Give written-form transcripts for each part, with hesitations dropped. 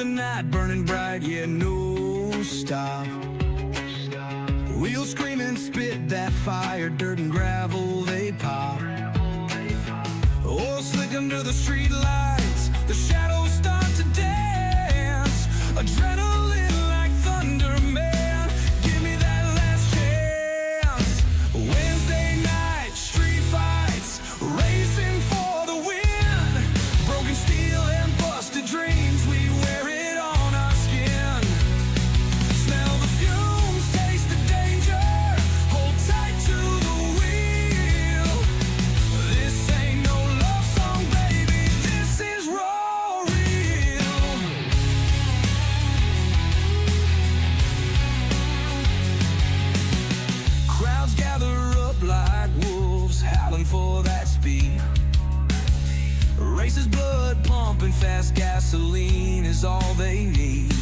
the night burning bright, yeah, no stop. Wheels scream and spit that fire, dirt and gravel, they pop. Oh, slick under the street lights, the shadows start to dance. Adrenaline like thunder, man, give me that last chance. Wednesday night, street fights, racing for the win. Broken steel and busted dreams, we wear it on our skin. Smell the fumes, taste the danger, hold tight to the wheel. This ain't no love song, baby, this is raw real. Crowds gather up like wolves, howling for that speed. Races, blood pumping fast, gasoline is all they need.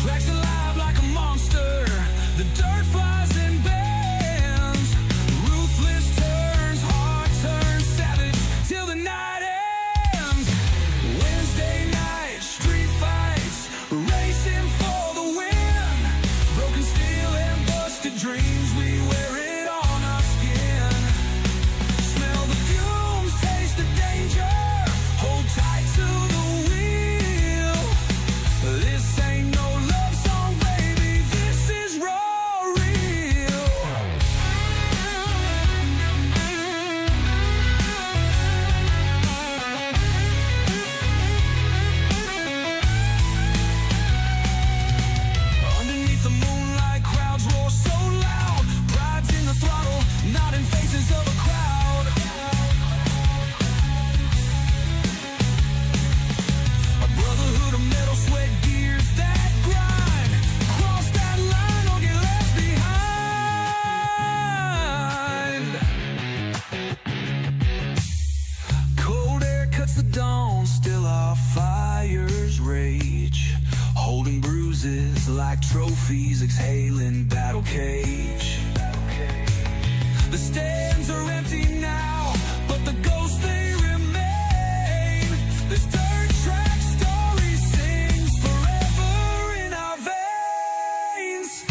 Tracks alive like a monster, the dirt flies and bends. Ruthless turns, heart turns savage till the night ends. Wednesday night, street fights, racing for the win. Broken steel and busted dreams, we wear it on our skin. Smell the fumes, taste the danger, hold tight to the wheel. This ain't no love song, baby, this is raw real. Underneath the moonlight, crowds roar so loud. Pride's in the throttle, not in faces of a crowd. A brotherhood of metal, sweat, gears that grind. Cross that line or get left behind. Cold air cuts the dawn, still our fires rage. Holding bruises like trophies, exhaling battle cage. The stands are empty now, but the ghosts they remain. This dirt track story sings forever in our veins.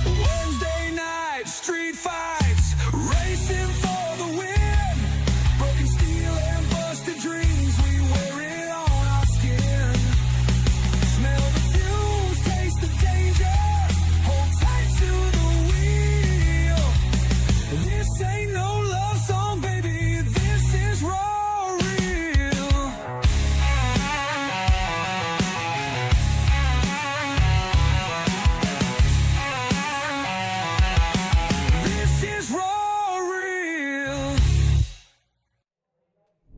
Wednesday night, street fights, racing for the win. Broken steel and busted dreams, we wear it on our skin. Smell the fumes, taste the danger, hold tight to the wheel. This ain't no love song, baby, this is raw real. This is raw real.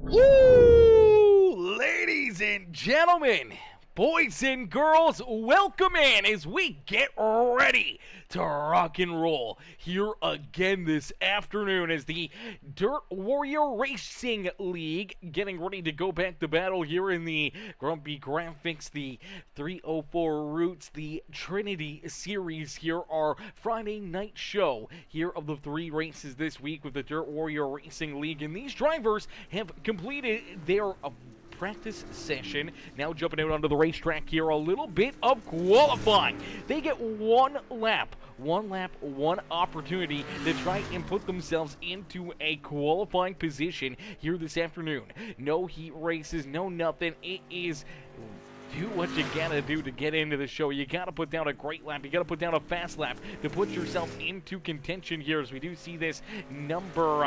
Woo! Ladies and gentlemen, boys and girls, welcome in as we get ready to rock and roll here again this afternoon as the Dirt Warrior Racing League getting ready to go back to battle here in the Grumpy Graphics, the 304 Roots, the Trinity series here, our Friday night show here of the 3 races this week with the Dirt Warrior Racing League. And these drivers have completed their practice session. Now jumping out onto the racetrack here, a little bit of qualifying. They get one lap, one opportunity to try and put themselves into a qualifying position here this afternoon. No heat races, no nothing. It is do what you gotta do to get into the show. You gotta put down a great lap. You gotta put down a fast lap to put yourself into contention here, as we do see this number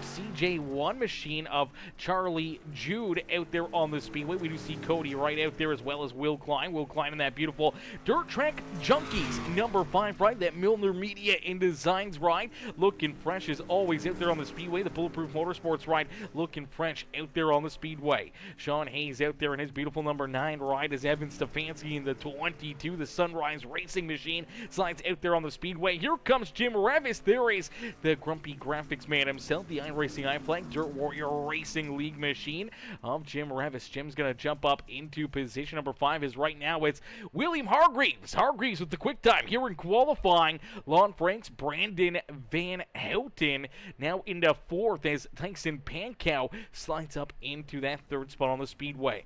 CJ1 machine of Charlie Jude out there on the speedway. We do see Cody right out there, as well as Will Klein. Will Klein in that beautiful Dirt Track Junkies number 5 ride, that Milner Media and Designs ride, looking fresh as always out there on the speedway. The Bulletproof Motorsports ride looking fresh out there on the speedway. Sean Hayes out there in his beautiful number 9 ride ride as Evan Stefanski in the 22. The Sunrise Racing Machine slides out there on the speedway. Here comes Jim Revis. There is the grumpy graphics man himself, the iRacing iFlag Dirt Warrior Racing League machine of Jim Revis. Jim's going to jump up into position number 5 as right now it's William Hargreaves. Hargreaves with the quick time here in qualifying. Lon Franks, Brandon Van Houten now into 4th as Tyson Pankow slides up into that 3rd spot on the speedway.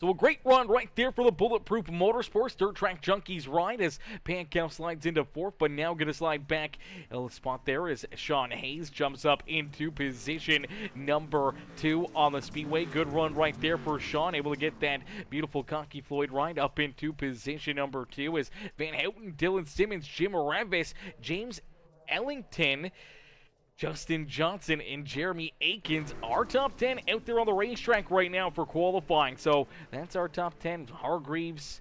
So a great run right there for the Bulletproof Motorsports Dirt Track Junkies ride as Pankow slides into 4th, but now going to slide back a spot there as Sean Hayes jumps up into position number 2 on the speedway. Good run right there for Sean, able to get that beautiful Cocky Floyd ride up into position number 2 as Van Houten, Dylan Simmons, Jim Revis, James Ellington, Justin Johnson, and Jeremy Akins. Our top 10 out there on the racetrack right now for qualifying. So that's our top 10. Hargreaves,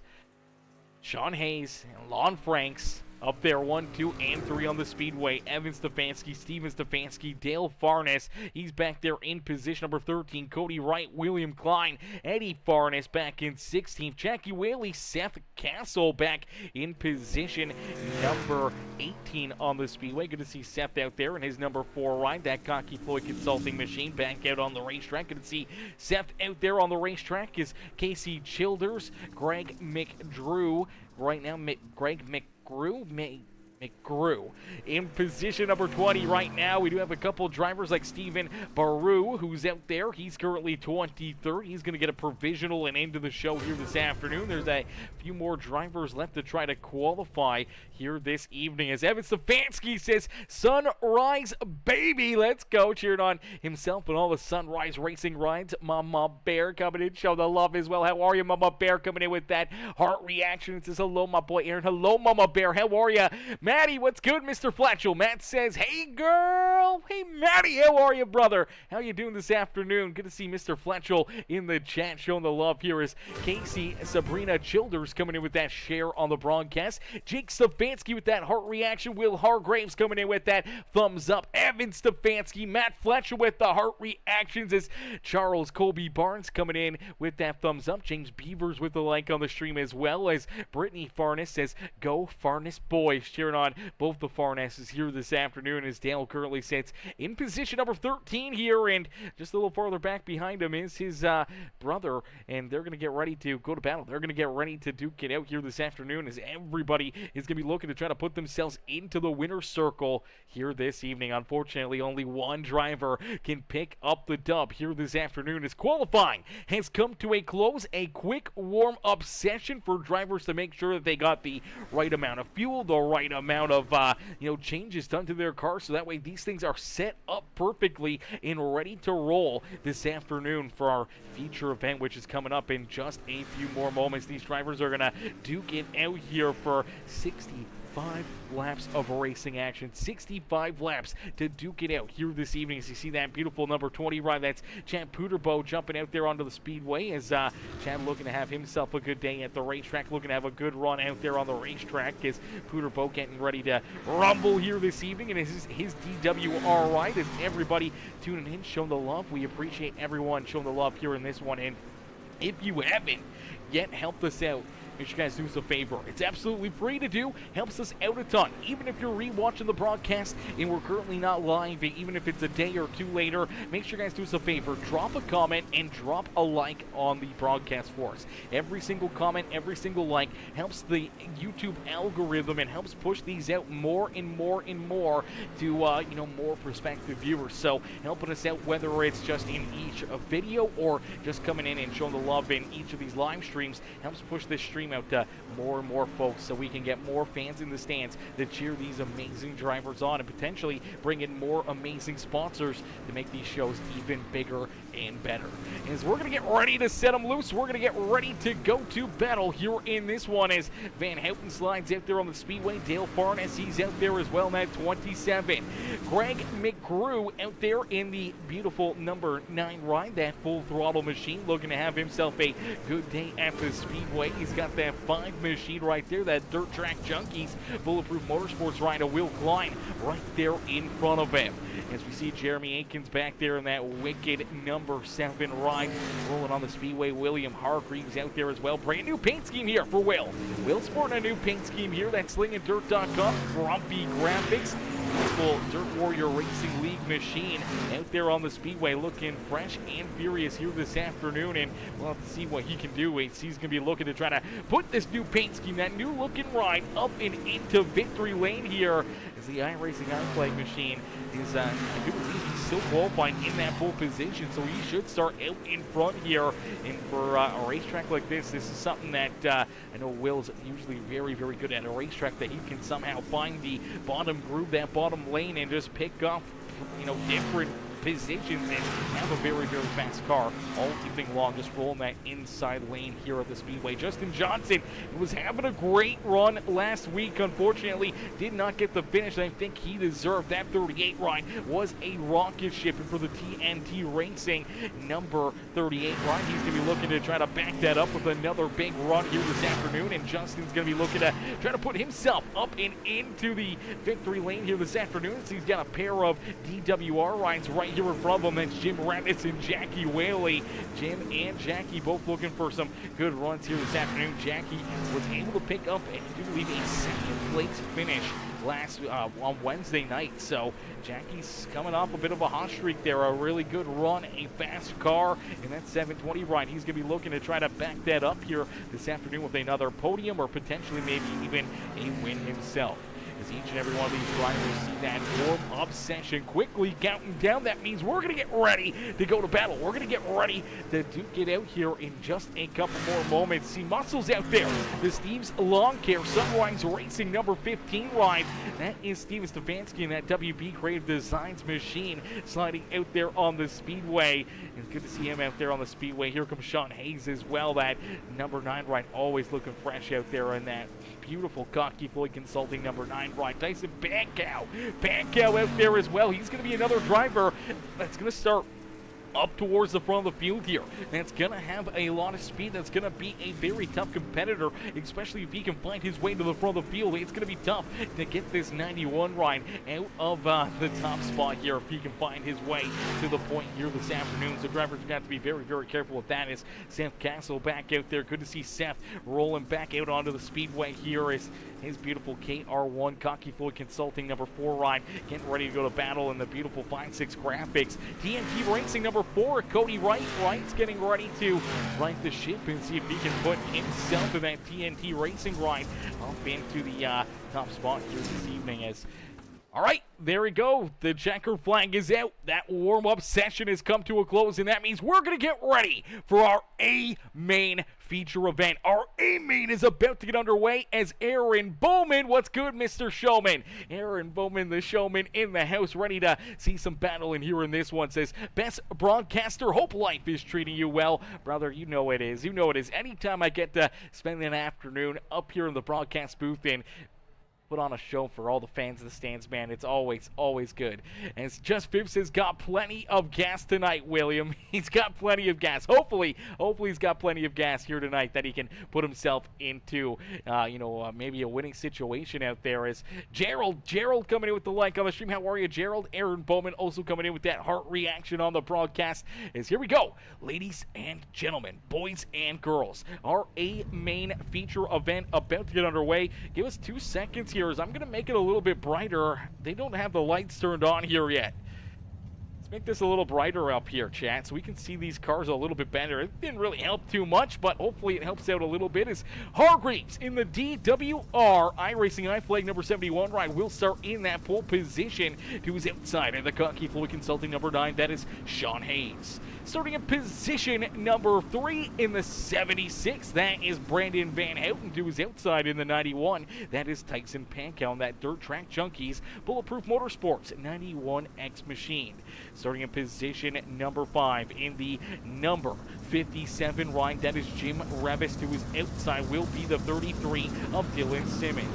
Sean Hayes, and Lon Franks up there, 1, 2, and 3 on the speedway. Evan Stefanski, Steven Stefanski, Dale Farnes. He's back there in position number 13. Cody Wright, William Klein, Eddie Farnes back in 16th. Jackie Whaley, Seth Castle back in position number 18 on the speedway. Good to see Seth out there in his number 4 ride. That Cocky Floyd Consulting Machine back out on the racetrack. Good to see Seth out there on the racetrack is Casey Childers, Greg McDrew. Right now, Greg McGrew in position number 20 right now. We do have a couple drivers like Steven Baru, who's out there. He's currently 23rd. He's going to get a provisional and into the show here this afternoon. There's a few more drivers left to try to qualify here this evening as Evan Stefanski says, Sunrise baby, let's go. Cheering on himself and all the Sunrise Racing rides. Mama Bear coming in, show the love as well. How are you, Mama Bear, coming in with that heart reaction? It says, hello, my boy Aaron. Hello, Mama Bear. How are you? Maddie, what's good, Mr. Fletchell? Matt says, hey, girl. Hey, Maddie, how are you, brother? How you doing this afternoon? Good to see Mr. Fletchell in the chat showing the love. Here is Casey Sabrina Childers coming in with that share on the broadcast. Jake Stefanski with that heart reaction. Will Hargraves coming in with that thumbs up. Evan Stefanski, Matt Fletcher with the heart reactions as Charles Colby Barnes coming in with that thumbs up. James Beavers with the like on the stream as well as Brittany Farnes says, go Farnes boys. Cheering on both the Farnesses here this afternoon as Dale currently sits in position number 13 here, and just a little farther back behind him is his brother, and they're going to get ready to go to battle. They're going to get ready to duke it out here this afternoon as everybody is going to be looking to try to put themselves into the winner's circle here this evening. Unfortunately, only one driver can pick up the dub here this afternoon as qualifying has come to a close. A quick warm-up session for drivers to make sure that they got the right amount of fuel, the right amount of changes done to their car, so that way these things are set up perfectly and ready to roll this afternoon for our feature event, which is coming up in just a few more moments. These drivers are going to duke it out here for 65 laps of racing action. 65 laps to duke it out here this evening. As you see that beautiful number 20 ride, that's Chad Puderbo jumping out there onto the speedway as Chad looking to have himself a good day at the racetrack, looking to have a good run out there on the racetrack as Puderbo getting ready to rumble here this evening, and his DWR ride as everybody tuning in, showing the love. We appreciate everyone showing the love here in this one, and if you haven't yet helped us out, make sure you guys do us a favor. It's absolutely free to do, helps us out a ton. Even if you're rewatching the broadcast and we're currently not live, even if it's a day or two later, make sure you guys do us a favor. Drop a comment and drop a like on the broadcast for us. Every single comment, every single like helps the YouTube algorithm and helps push these out more and more and more to more prospective viewers. So helping us out, whether it's just in each video or just coming in and showing the love in each of these live streams, helps push this stream out to more and more folks so we can get more fans in the stands to cheer these amazing drivers on and potentially bring in more amazing sponsors to make these shows even bigger and better. As we're going to get ready to set them loose, we're going to get ready to go to battle here in this one as Van Houten slides out there on the speedway. Dale Farnes, he's out there as well, at 27. Greg McGrew crew out there in the beautiful number 9 ride, that full throttle machine, looking to have himself a good day at the Speedway. He's got that 5 machine right there, that Dirt Track Junkies Bulletproof Motorsports rider Will Klein right there in front of him. As we see Jeremy Aikens back there in that wicked number 7 ride, rolling on the Speedway. William Hargreaves out there as well. Brand new paint scheme here for Will. Will sporting a new paint scheme here. That's slinganddirt.com. Grumpy graphics. Beautiful Dirt Warrior Racing League machine out there on the Speedway, looking fresh and furious here this afternoon, and we'll have to see what he can do. He's going to be looking to try to put this new paint scheme, that new looking ride, up and into victory lane here, as the iRacing iFlag machine is, I do believe he's still qualifying in that pole position, so he should start out in front here. And for a racetrack like this is something that I know Will's usually very, very good at, a racetrack that he can somehow find the bottom groove, that bottom lane, and just pick off, different positions and have a very, very fast car all evening long, just rolling that inside lane here at the Speedway. Justin Johnson was having a great run last week. Unfortunately, did not get the finish. I think he deserved. That 38 ride was a rocket ship, and for the TNT Racing number 38 ride, he's going to be looking to try to back that up with another big run here this afternoon, and Justin's going to be looking to try to put himself up and into the victory lane here this afternoon. So he's got a pair of DWR rides right here in front of him. That's Jim Rabbits and Jackie Whaley. Jim and Jackie both looking for some good runs here this afternoon. Jackie was able to pick up, I do believe, a second place finish on Wednesday night. So Jackie's coming off a bit of a hot streak there, a really good run, a fast car in that 720 ride. He's going to be looking to try to back that up here this afternoon with another podium, or potentially maybe even a win himself. As each and every one of these drivers see that warm-up session quickly counting down, that means we're going to get ready to go to battle. We're going to get ready to duke it out here in just a couple more moments. See muscles out there. The Steve's Lawn Care Sunrise Racing number 15 ride. That is Steven Stefanski and that WB Creative Designs machine sliding out there on the Speedway. It's good to see him out there on the Speedway. Here comes Sean Hayes as well. That number 9 ride, always looking fresh out there in that beautiful Cocky Floyd Consulting number 9 ride. Tyson Pankow out there as well. He's going to be another driver that's going to start up towards the front of the field here. That's going to have a lot of speed. That's going to be a very tough competitor, especially if he can find his way to the front of the field. It's going to be tough to get this 91 ride out of the top spot here if he can find his way to the point here this afternoon. So drivers are going to have to be very, very careful with that. As Seth Castle back out there. Good to see Seth rolling back out onto the Speedway here as his beautiful KR1 Cocky Floyd Consulting number 4 ride getting ready to go to battle in the beautiful 5.6 graphics. TNT Racing number 4, Cody Wright's getting ready to right the ship and see if he can put himself in that TNT Racing ride up into the top spot here this evening. As all right, there we go. The checker flag is out. That warm-up session has come to a close, and that means we're going to get ready for our A-Main feature event. Our A-Main is about to get underway as Aaron Bowman. What's good, Mr. Showman? Aaron Bowman, the showman in the house, ready to see some battle in here in this one. Says, best broadcaster, hope life is treating you well. Brother, you know it is. You know it is. Anytime I get to spend an afternoon up here in the broadcast booth and put on a show for all the fans of the stands, man, it's always good. And it's Just Phipps has got plenty of gas tonight, William. He's got plenty of gas. Hopefully he's got plenty of gas here tonight that he can put himself into, maybe a winning situation out there. As Gerald coming in with the like on the stream. How are you, Gerald? Aaron Bowman also coming in with that heart reaction on the broadcast. Is here we go, ladies and gentlemen, boys and girls. Our A-Main feature event about to get underway. Give us 2 seconds here. I'm going to make it a little bit brighter. They don't have the lights turned on here yet. Let's make this a little brighter up here, chat, so we can see these cars a little bit better. It didn't really help too much, but hopefully it helps out a little bit. As Hargreaves in the DWR iRacing iFlag number 71 ride will start in that pole position to his outside of the Cocky Floyd Consulting number 9. That is Sean Hayes. Starting in position number 3 in the 76, that is Brandon Van Houten. To his outside in the 91, that is Tyson Pankow, that Dirt Track Junkies Bulletproof Motorsports 91X machine. Starting in position number 5 in the number 57 ride, that is Jim Revis. To his outside will be the 33 of Dylan Simmons.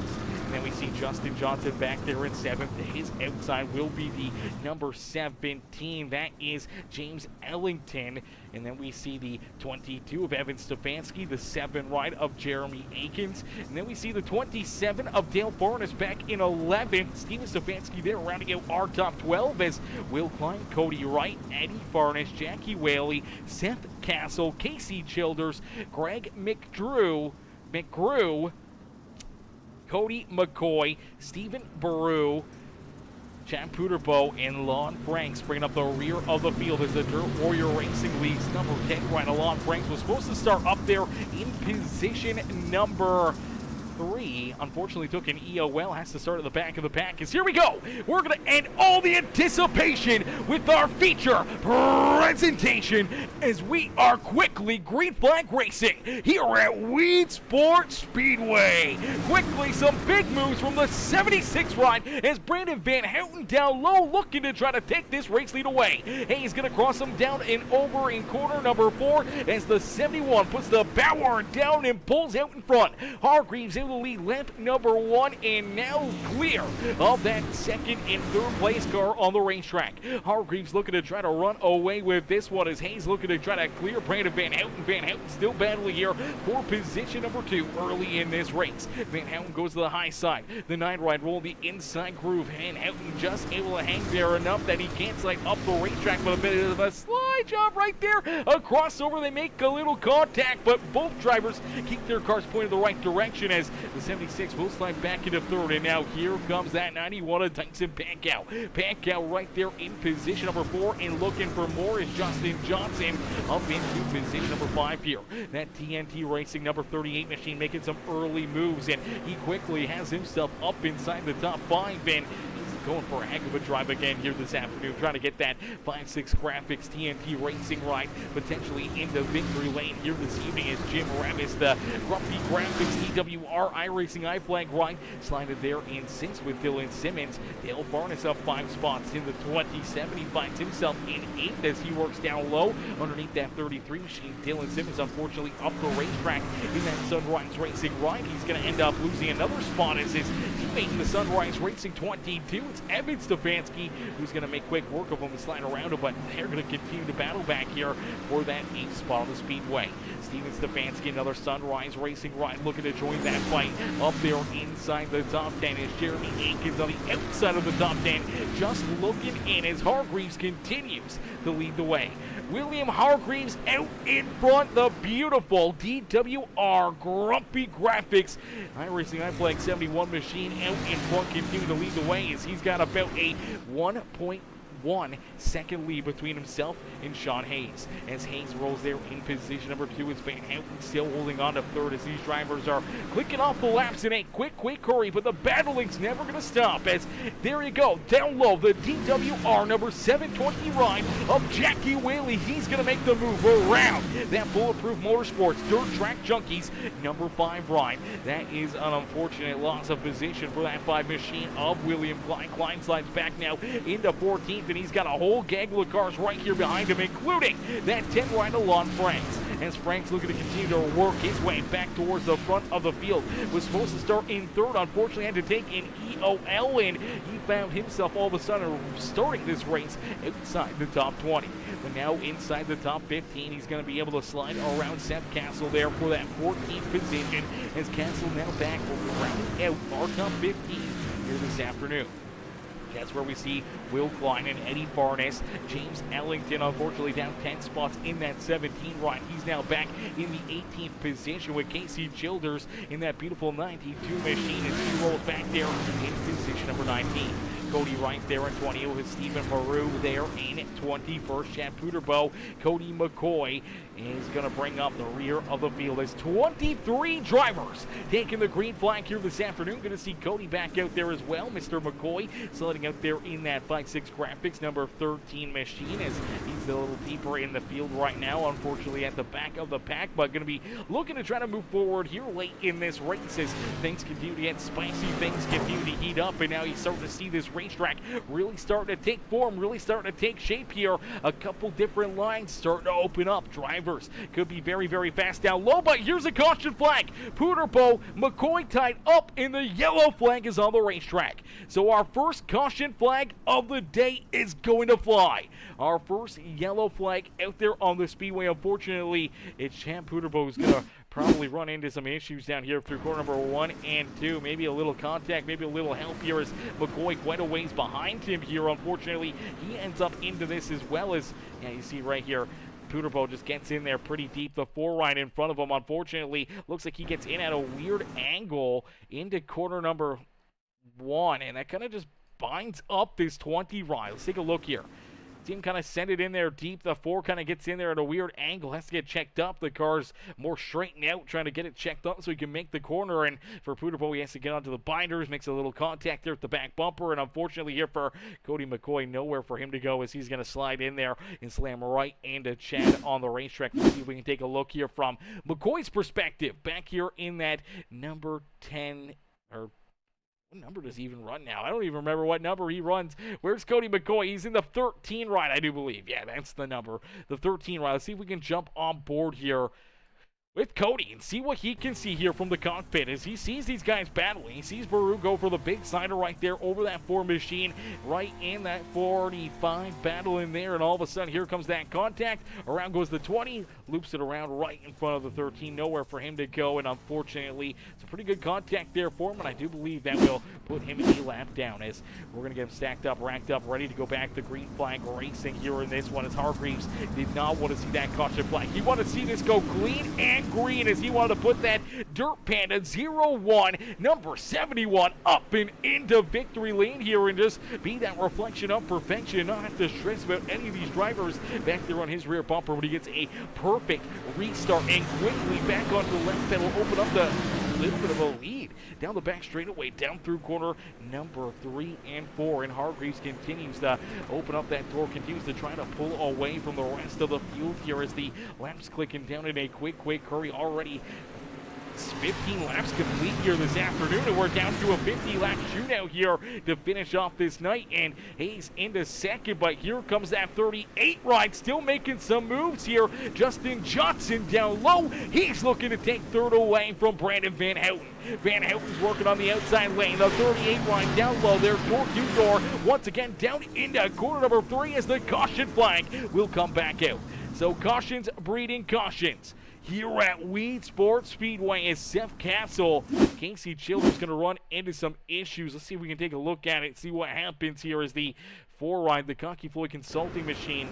then we see Justin Johnson back there in 7th. His outside will be the number 17. That is James Ellington. And then we see the 22 of Evan Stefanski, the 7 ride of Jeremy Akins. And then we see the 27 of Dale Farnes back in 11th. Steven Stefanski there rounding out our top 12 as Will Klein, Cody Wright, Eddie Farnes, Jackie Whaley, Seth Castle, Casey Childers, Greg McGrew, Cody McCoy, Stephen Baru, Chad Puderbo, and Lon Franks bringing up the rear of the field as the Dirt Warrior Racing League's number 10 rider. Lon Franks was supposed to start up there in position number 3. Unfortunately took an EOL, has to start at the back of the pack. As here we go, we're going to end all the anticipation with our feature presentation as we are quickly green flag racing here at Weedsport Speedway. Quickly, some big moves from the 76 ride as Brandon Van Houten down low looking to try to take this race lead away. Hayes going to cross him down and over in corner number 4 as the 71 puts the Bauer down and pulls out in front. Hargreaves able to lead lap number 1 and now clear of that 2nd and 3rd place car on the racetrack. Hargreaves looking to try to run away with this one as Hayes looking to try to clear Brandon Van Houten. Van Houten still battling here for position number 2 early in this race. Van Houten goes to the high side. The 9 ride roll the inside groove. Van Houten just able to hang there enough that he can't slide up the racetrack, but a bit of a slide job right there. A crossover, they make a little contact, but both drivers keep their cars pointed the right direction as the 76 will slide back into 3rd, and now here comes that 91 of Tyson Pankow. Pankow right there in position number 4, and looking for more is Justin Johnson up into position number 5 here. That TNT Racing number 38 machine making some early moves, and he quickly has himself up inside the top 5, and going for a heck of a drive again here this afternoon, trying to get that 5-6 Graphics TNT Racing ride potentially into victory lane here this evening as Jim Revis, the Grumpy Graphics EWR iRacing iFlag ride, slided there in 6th with Dylan Simmons. Dale Farnes up 5 spots in the 27. He finds himself in 8th as he works down low underneath that 33 machine. Dylan Simmons unfortunately up the racetrack in that Sunrise Racing ride. He's going to end up losing another spot as his teammate in the Sunrise Racing 22. It's Evan Stefanski who's going to make quick work of him and slide around him, but they're going to continue to battle back here for that 8th spot on the speedway. Steven Stefanski, another Sunrise Racing ride, looking to join that fight up there inside the top 10 as Jeremy Akins on the outside of the top 10, just looking in as Hargreaves continues to lead the way. William Hargreaves out in front, the beautiful DWR Grumpy Graphics iRacing iFlag 71 machine out in front, continuing to lead the way as he's got about a 1.1 second lead between himself and Sean Hayes. As Hayes rolls there in position number 2, is Van Houten still holding on to 3rd as these drivers are clicking off the laps in a quick hurry, but the battling's never going to stop as there you go, down low, the DWR number 720 ride of Jackie Whaley. He's going to make the move around that Bulletproof Motorsports Dirt Track Junkies number 5 ride. That is an unfortunate loss of position for that 5 machine of William Klein. Klein slides back now into 14th, and he's got a whole gaggle of cars right here behind him, including that 10 rider Lon Franks. As Frank's looking to continue to work his way back towards the front of the field. Was supposed to start in 3rd, unfortunately had to take an EOL, and he found himself all of a sudden starting this race outside the top 20. But now inside the top 15, he's going to be able to slide around Seth Castle there for that 14th position, as Castle now back rounding out our top 15 here this afternoon. That's where we see Will Klein and Eddie Farnes. James Ellington, unfortunately, down 10 spots in that 17 ride. He's now back in the 18th position with Casey Childers in that beautiful 92 machine as he rolls back there in position number 19. Cody Wright there in 20 with Stephen Maru there in 21st. Chad Puderbo, Cody McCoy is going to bring up the rear of the field as 23 drivers taking the green flag here this afternoon. Going to see Cody back out there as well. Mr. McCoy sliding out there in that 5-6 Graphics number 13 machine as he's a little deeper in the field right now, unfortunately at the back of the pack, but going to be looking to try to move forward here late in this race as things continue to get spicy, things continue to heat up, and now you're starting to see this racetrack really starting to take form, really starting to take shape here. A couple different lines starting to open up. Drivers drivers could be very, very fast down low, but here's a caution flag. Puderbo, McCoy tied up, and the yellow flag is on the racetrack. So our first caution flag of the day is going to fly. Our first yellow flag out there on the speedway. Unfortunately, it's Champ Puderbo who's going to probably run into some issues down here through corner number 1 and 2. Maybe a little contact, maybe a little help here as McCoy quite a ways behind him here. Unfortunately, he ends up into this as well as, yeah, you see right here, Puderbo just gets in there pretty deep. The 4 right in front of him, unfortunately, looks like he gets in at a weird angle into corner number 1, and that kind of just binds up this 20 right. Let's take a look here. See him kind of send it in there deep. The 4 kind of gets in there at a weird angle. Has to get checked up. The car's more straightened out, trying to get it checked up so he can make the corner. And for Puderbo, he has to get onto the binders, makes a little contact there at the back bumper. And unfortunately here for Cody McCoy, nowhere for him to go as he's going to slide in there and slam right into Chad on the racetrack. Let's see if we can take a look here from McCoy's perspective. Back here in that number 10, or what number does he even run now? I don't even remember what number he runs. Where's Cody McCoy? He's in the 13 ride, I do believe. Yeah, that's the number. The 13 ride. Let's see if we can jump on board here with Cody and see what he can see here from the cockpit as he sees these guys battling. He sees Baru go for the big sider right there over that 4 machine, right in that 45 battle in there, and all of a sudden here comes that contact. Around goes the 20, loops it around right in front of the 13, nowhere for him to go, and unfortunately it's a pretty good contact there for him, and I do believe that will put him a lap down as we're going to get him stacked up, racked up, ready to go back to green flag racing here in this one as Hargreaves did not want to see that caution flag. He wanted to see this go clean and green as he wanted to put that Dirt Panda 01 number 71 up and into victory lane here and just be that reflection of perfection and not have to stress about any of these drivers back there on his rear bumper, but he gets a perfect restart and quickly back onto the left pedal, open up the little bit of a lead down the back straightaway, down through corner number 3 and 4, and Hargreaves continues to open up that door, continues to try to pull away from the rest of the field here as the laps clicking down in a quick hurry. Already 15 laps complete here this afternoon, and we're down to a 50-lap shootout here to finish off this night, and Hayes into second, but here comes that 38 ride, still making some moves here. Justin Johnson down low, he's looking to take third away from Brandon Van Houten. Van Houten's working on the outside lane, the 38 ride down low there, door once again down into corner number 3 as the caution flag will come back out. So cautions breeding cautions here at Weedsport Speedway as Seth Castle, Casey Childers going to run into some issues. Let's see if we can take a look at it, see what happens here as the 4 ride, the Cocky Floyd Consulting Machine,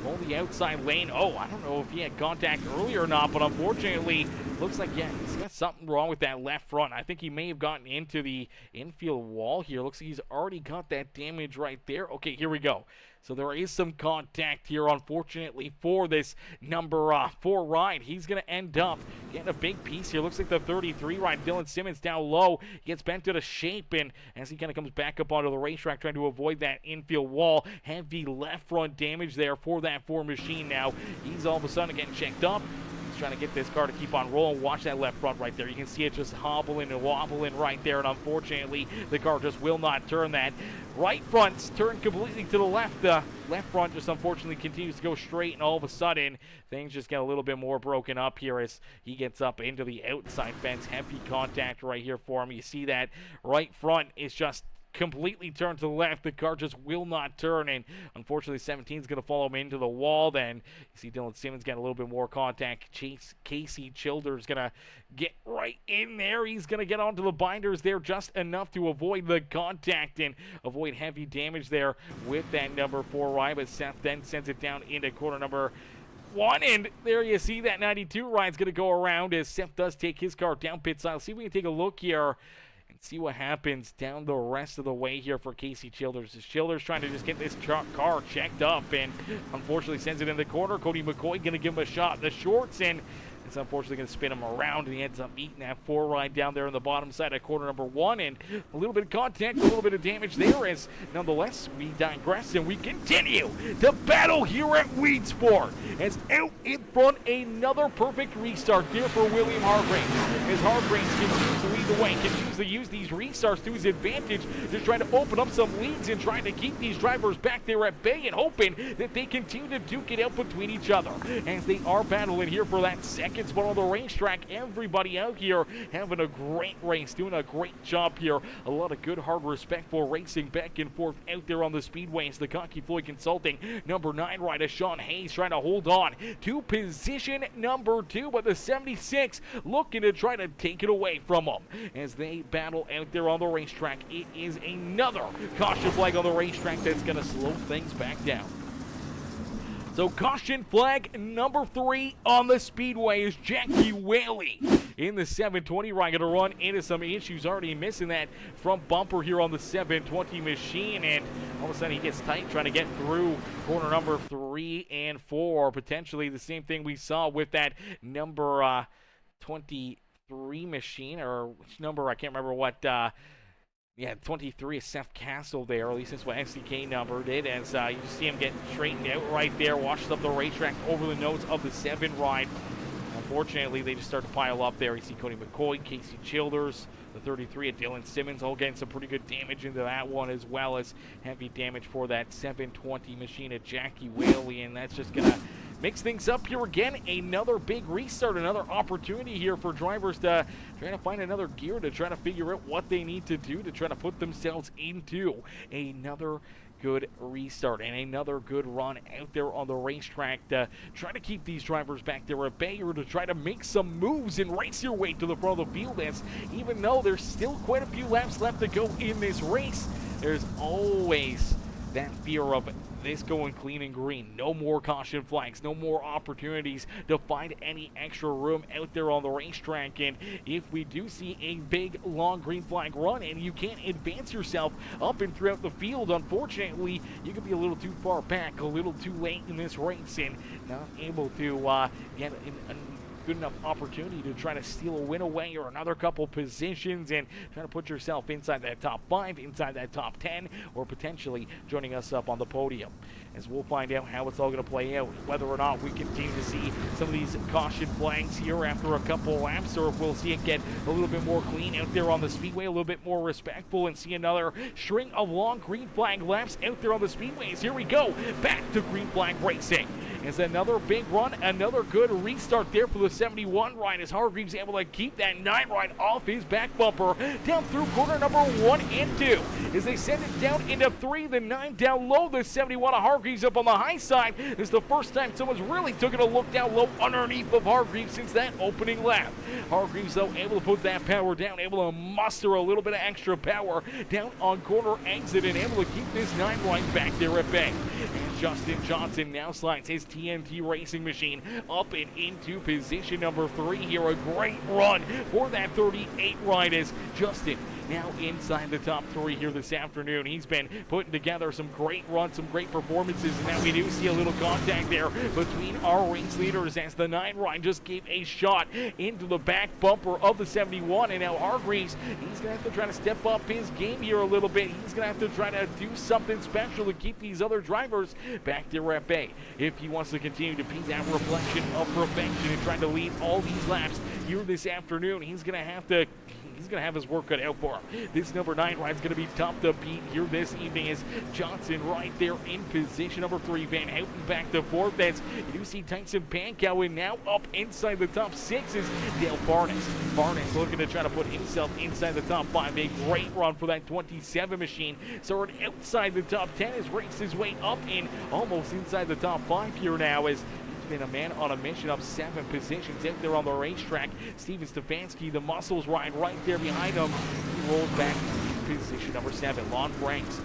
on the outside lane. Oh, I don't know if he had contact earlier or not, but unfortunately, looks like, yeah, he's got something wrong with that left front. I think he may have gotten into the infield wall here. Looks like he's already got that damage right there. Okay, here we go. So there is some contact here, unfortunately, for this number 4 ride. He's going to end up getting a big piece here. Looks like the 33 ride, Dylan Simmons down low. He gets bent out of shape, and as he kind of comes back up onto the racetrack, trying to avoid that infield wall. Heavy left front damage there for that 4 machine now. He's all of a sudden getting checked up. He's trying to get this car to keep on rolling. Watch that left front right there. You can see it just hobbling and wobbling right there, and unfortunately, the car just will not turn. That right front's turned completely to the left. The left front just unfortunately continues to go straight, and all of a sudden, things just get a little bit more broken up here as he gets up into the outside fence. Heavy contact right here for him. You see that right front is just completely turned to the left. The car just will not turn, and unfortunately 17 is going to follow him into the wall. Then you see Dylan Simmons got a little bit more contact. Casey Childers going to get right in there. He's going to get onto the binders there just enough to avoid the contact and avoid heavy damage there with that number 4 ride, but Seth then sends it down into corner number 1, and there you see that 92 ride's going to go around as Seth does take his car down pit side. Let's see if we can take a look here and see what happens down the rest of the way here for Casey Childers. Childers trying to just get this car checked up and unfortunately sends it in the corner. Cody McCoy going to give him a shot in the shorts, and It's unfortunately going to spin him around, and he ends up eating that 4 ride down there on the bottom side of corner number 1, and a little bit of contact, a little bit of damage there, as nonetheless we digress and we continue to battle here at Weedsport, as out in front another perfect restart there for William Hargraves, as Hargraves continues to lead the way, continues to use these restarts to his advantage, just trying to open up some leads and trying to keep these drivers back there at bay and hoping that they continue to duke it out between each other, as they are battling here for that second spot on the racetrack. Everybody out here having a great race, doing a great job here. A lot of good, hard, respectful racing back and forth out there on the speedway, as the Cocky Floyd Consulting number 9 rider Sean Hayes trying to hold on to position number 2, but the 76 looking to try to take it away from them as they battle out there on the racetrack. It is another caution flag on the racetrack that's going to slow things back down. So caution flag number 3 on the speedway is Jackie Whaley in the 720 ride. Going to run into some issues, already missing that front bumper here on the 720 machine, and all of a sudden he gets tight trying to get through corner number 3 and 4. Potentially the same thing we saw with that number 23 machine, or which number, I can't remember what. Yeah, 23 is Seth Castle there, at least that's what SDK numbered it, as you just see him getting straightened out right there, washes up the racetrack over the nose of the 7 ride. Unfortunately, they just start to pile up there. You see Cody McCoy, Casey Childers, the 33 at Dylan Simmons, all getting some pretty good damage into that one, as well as heavy damage for that 720 machine at Jackie Whaley, and that's just going to mix things up here again. Another big restart, another opportunity here for drivers to try to find another gear, to try to figure out what they need to do to try to put themselves into another good restart and another good run out there on the racetrack to try to keep these drivers back there at bay, or to try to make some moves and race your way to the front of the field, as even though there's still quite a few laps left to go in this race, there's always that fear of this going clean and green. No more caution flags, no more opportunities to find any extra room out there on the racetrack. And if we do see a big long green flag run and you can't advance yourself up and throughout the field, unfortunately you could be a little too far back, a little too late in this race, and not able to get a good enough opportunity to try to steal a win away, or another couple positions, and try to put yourself inside that top 5, inside that top 10, or potentially joining us up on the podium. As we'll find out how it's all going to play out, whether or not we continue to see some of these caution flags here after a couple laps, or if we'll see it get a little bit more clean out there on the speedway, a little bit more respectful, and see another string of long green flag laps out there on the speedways. Here we go, back to green flag racing. It's another big run, another good restart there for the 71 ride, as Hargreaves able to keep that 9 ride off his back bumper down through corner number 1 and 2. As they send it down into 3, the 9 down low, the 71 of Hargreaves up on the high side. This is the first time someone's really taken a look down low underneath of Hargreaves since that opening lap. Hargreaves, though, able to put that power down, able to muster a little bit of extra power down on corner exit, and able to keep this 9 ride back there at bay. And Justin Johnson now slides his TNT Racing machine up and into position number 3 here. A great run for that 38 ride, as Justin now inside the top 3 here this afternoon. He's been putting together some great runs, some great performances, and now we do see a little contact there between our race leaders, as the 9 ride just gave a shot into the back bumper of the 71, and now Hargreaves, he's going to have to try to step up his game here a little bit. He's going to have to try to do something special to keep these other drivers back there at bay if he wants to continue to be that reflection of perfection and trying to lead all these laps here this afternoon. He's going to have his work cut out for him. This number 9 ride's going to be tough to beat here this evening, as Johnson right there in position number 3. Van Houten back to 4th, as you do see Tyson Pankow, and now up inside the top 6 is Dale Barnes. Barnes looking to try to put himself inside the top 5. A great run for that 27 machine. So outside the top 10 has raced his way up in almost inside the top 5 here now, as been a man on a mission up 7 positions out there on the racetrack. Steven Stefanski, the muscles ride right there behind him. He rolls back to position number 7. Lon Franks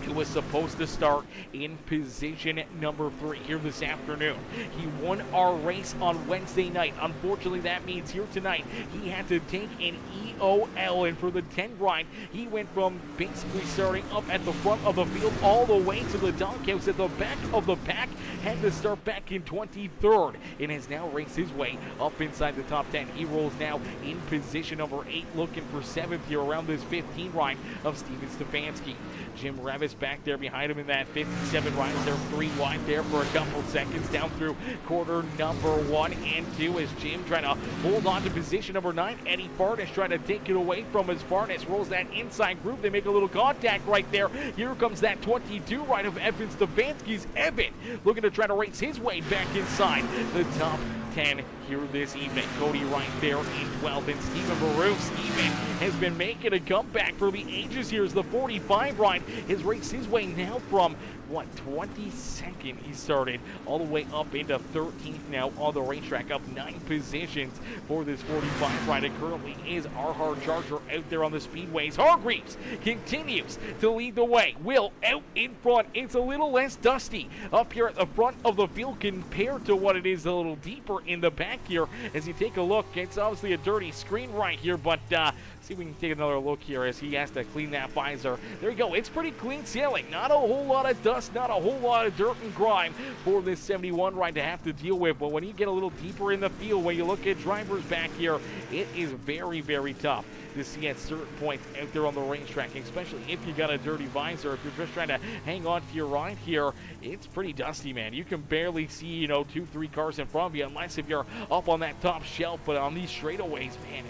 He was supposed to start in position number 3 here this afternoon. He won our race on Wednesday night. Unfortunately, that means here tonight he had to take an EOL, and for the 10 ride, he went from basically starting up at the front of the field all the way to the doghouse at the back of the pack. Had to start back in 23rd and has now raced his way up inside the top 10. He rolls now in position number 8, looking for 7th here around this 15 ride of Steven Stefanski. Jim Revis back there behind him in that 57 ride. They're 3 wide there for a couple seconds down through quarter number 1 and 2 as Jim trying to hold on to position number 9. Eddie Farnes trying to take it away from his Farnes. Rolls that inside group. They make a little contact right there. Here comes that 22 ride of Evan Stefanski's Evan looking to try to race his way back inside the top 10 here this evening. Cody right there in 12th, and Stephen Baru. Stephen has been making a comeback for the ages here as the 45 ride has raced his way now from 22nd he started all the way up into 13th now on the racetrack, up 9 positions for this 45 ride. It currently is our hard charger out there on the speedways. Hargreaves continues to lead the way. Will out in front. It's a little less dusty up here at the front of the field compared to what it is a little deeper in the back here. As you take a look, it's obviously a dirty screen right here, but see if we can take another look here as he has to clean that visor. There you go. It's pretty clean sailing. Not a whole lot of dust, not a whole lot of dirt and grime for this 71 ride to have to deal with. But when you get a little deeper in the field, when you look at drivers back here, it is very, very tough to see at certain points out there on the racetrack, especially if you got a dirty visor. If you're just trying to hang on to your ride here, it's pretty dusty, man. You can barely see, you know, 2-3 cars in front of you unless if you're up on that top shelf. But on these straightaways, man,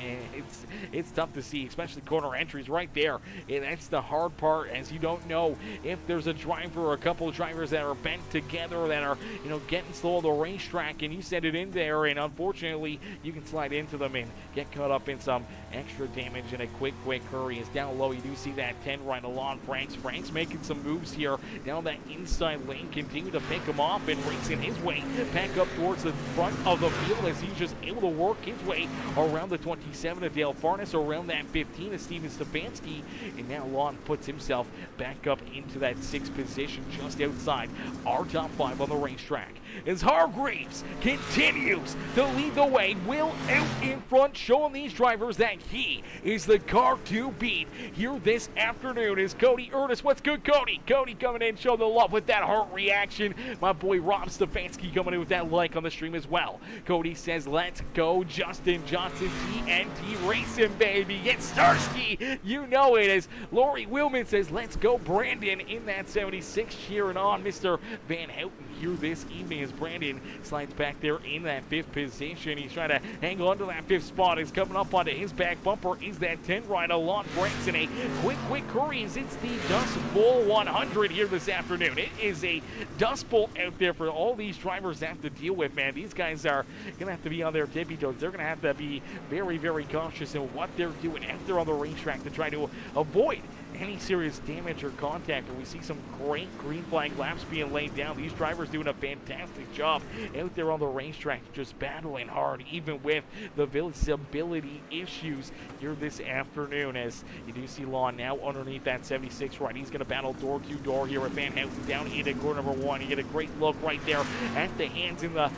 it's tough to see, especially corner entries right there. And that's the hard part, as you don't know if there's a driver or a couple of drivers that are bent together that are, you know, getting slow on the racetrack, and you send it in there, and unfortunately you can slide into them and get caught up in some extra damage in a quick hurry. Is down low. You do see that 10 right along Franks. Franks making some moves here down that inside lane, continue to pick him off and racing his way back up towards the front of the field as he's just able to work his way around the 27 of Dale Farnes, around that 15 of Steven Stefanski, and now Lon puts himself back up into that 6th position just outside our top 5 on the racetrack. As Hargreaves continues to lead the way, Will out in front, showing these drivers that he is the car to beat here this afternoon. Is Cody Ernest. What's good, Cody? Cody coming in, showing the love with that heart reaction. My boy Rob Stefanski coming in with that like on the stream as well. Cody says, let's go, Justin Johnson, TNT Racing, baby. Get Starsky, you know it. As Lori Willman says, let's go, Brandon, in that 76, cheering on Mr. Van Houten here this evening as Brandon slides back there in that 5th position. He's trying to hang on to that 5th spot. He's coming up onto his back bumper is that 10 right along Franks in a quick hurry as it's the Dust Bowl 100 here this afternoon. It is a Dust Bowl out there for all these drivers to have to deal with, man. These guys are going to have to be on their tippy toes. They're going to have to be very, very cautious in what they're doing out there on the racetrack to try to avoid any serious damage or contact. And we see some great green flag laps being laid down. These drivers doing a fantastic job out there on the racetrack, just battling hard, even with the visibility issues here this afternoon. As you do see Lon now underneath that 76 right. He's going to battle door to door here with Van Houten down into corner number 1. You get a great look right there at the hands in the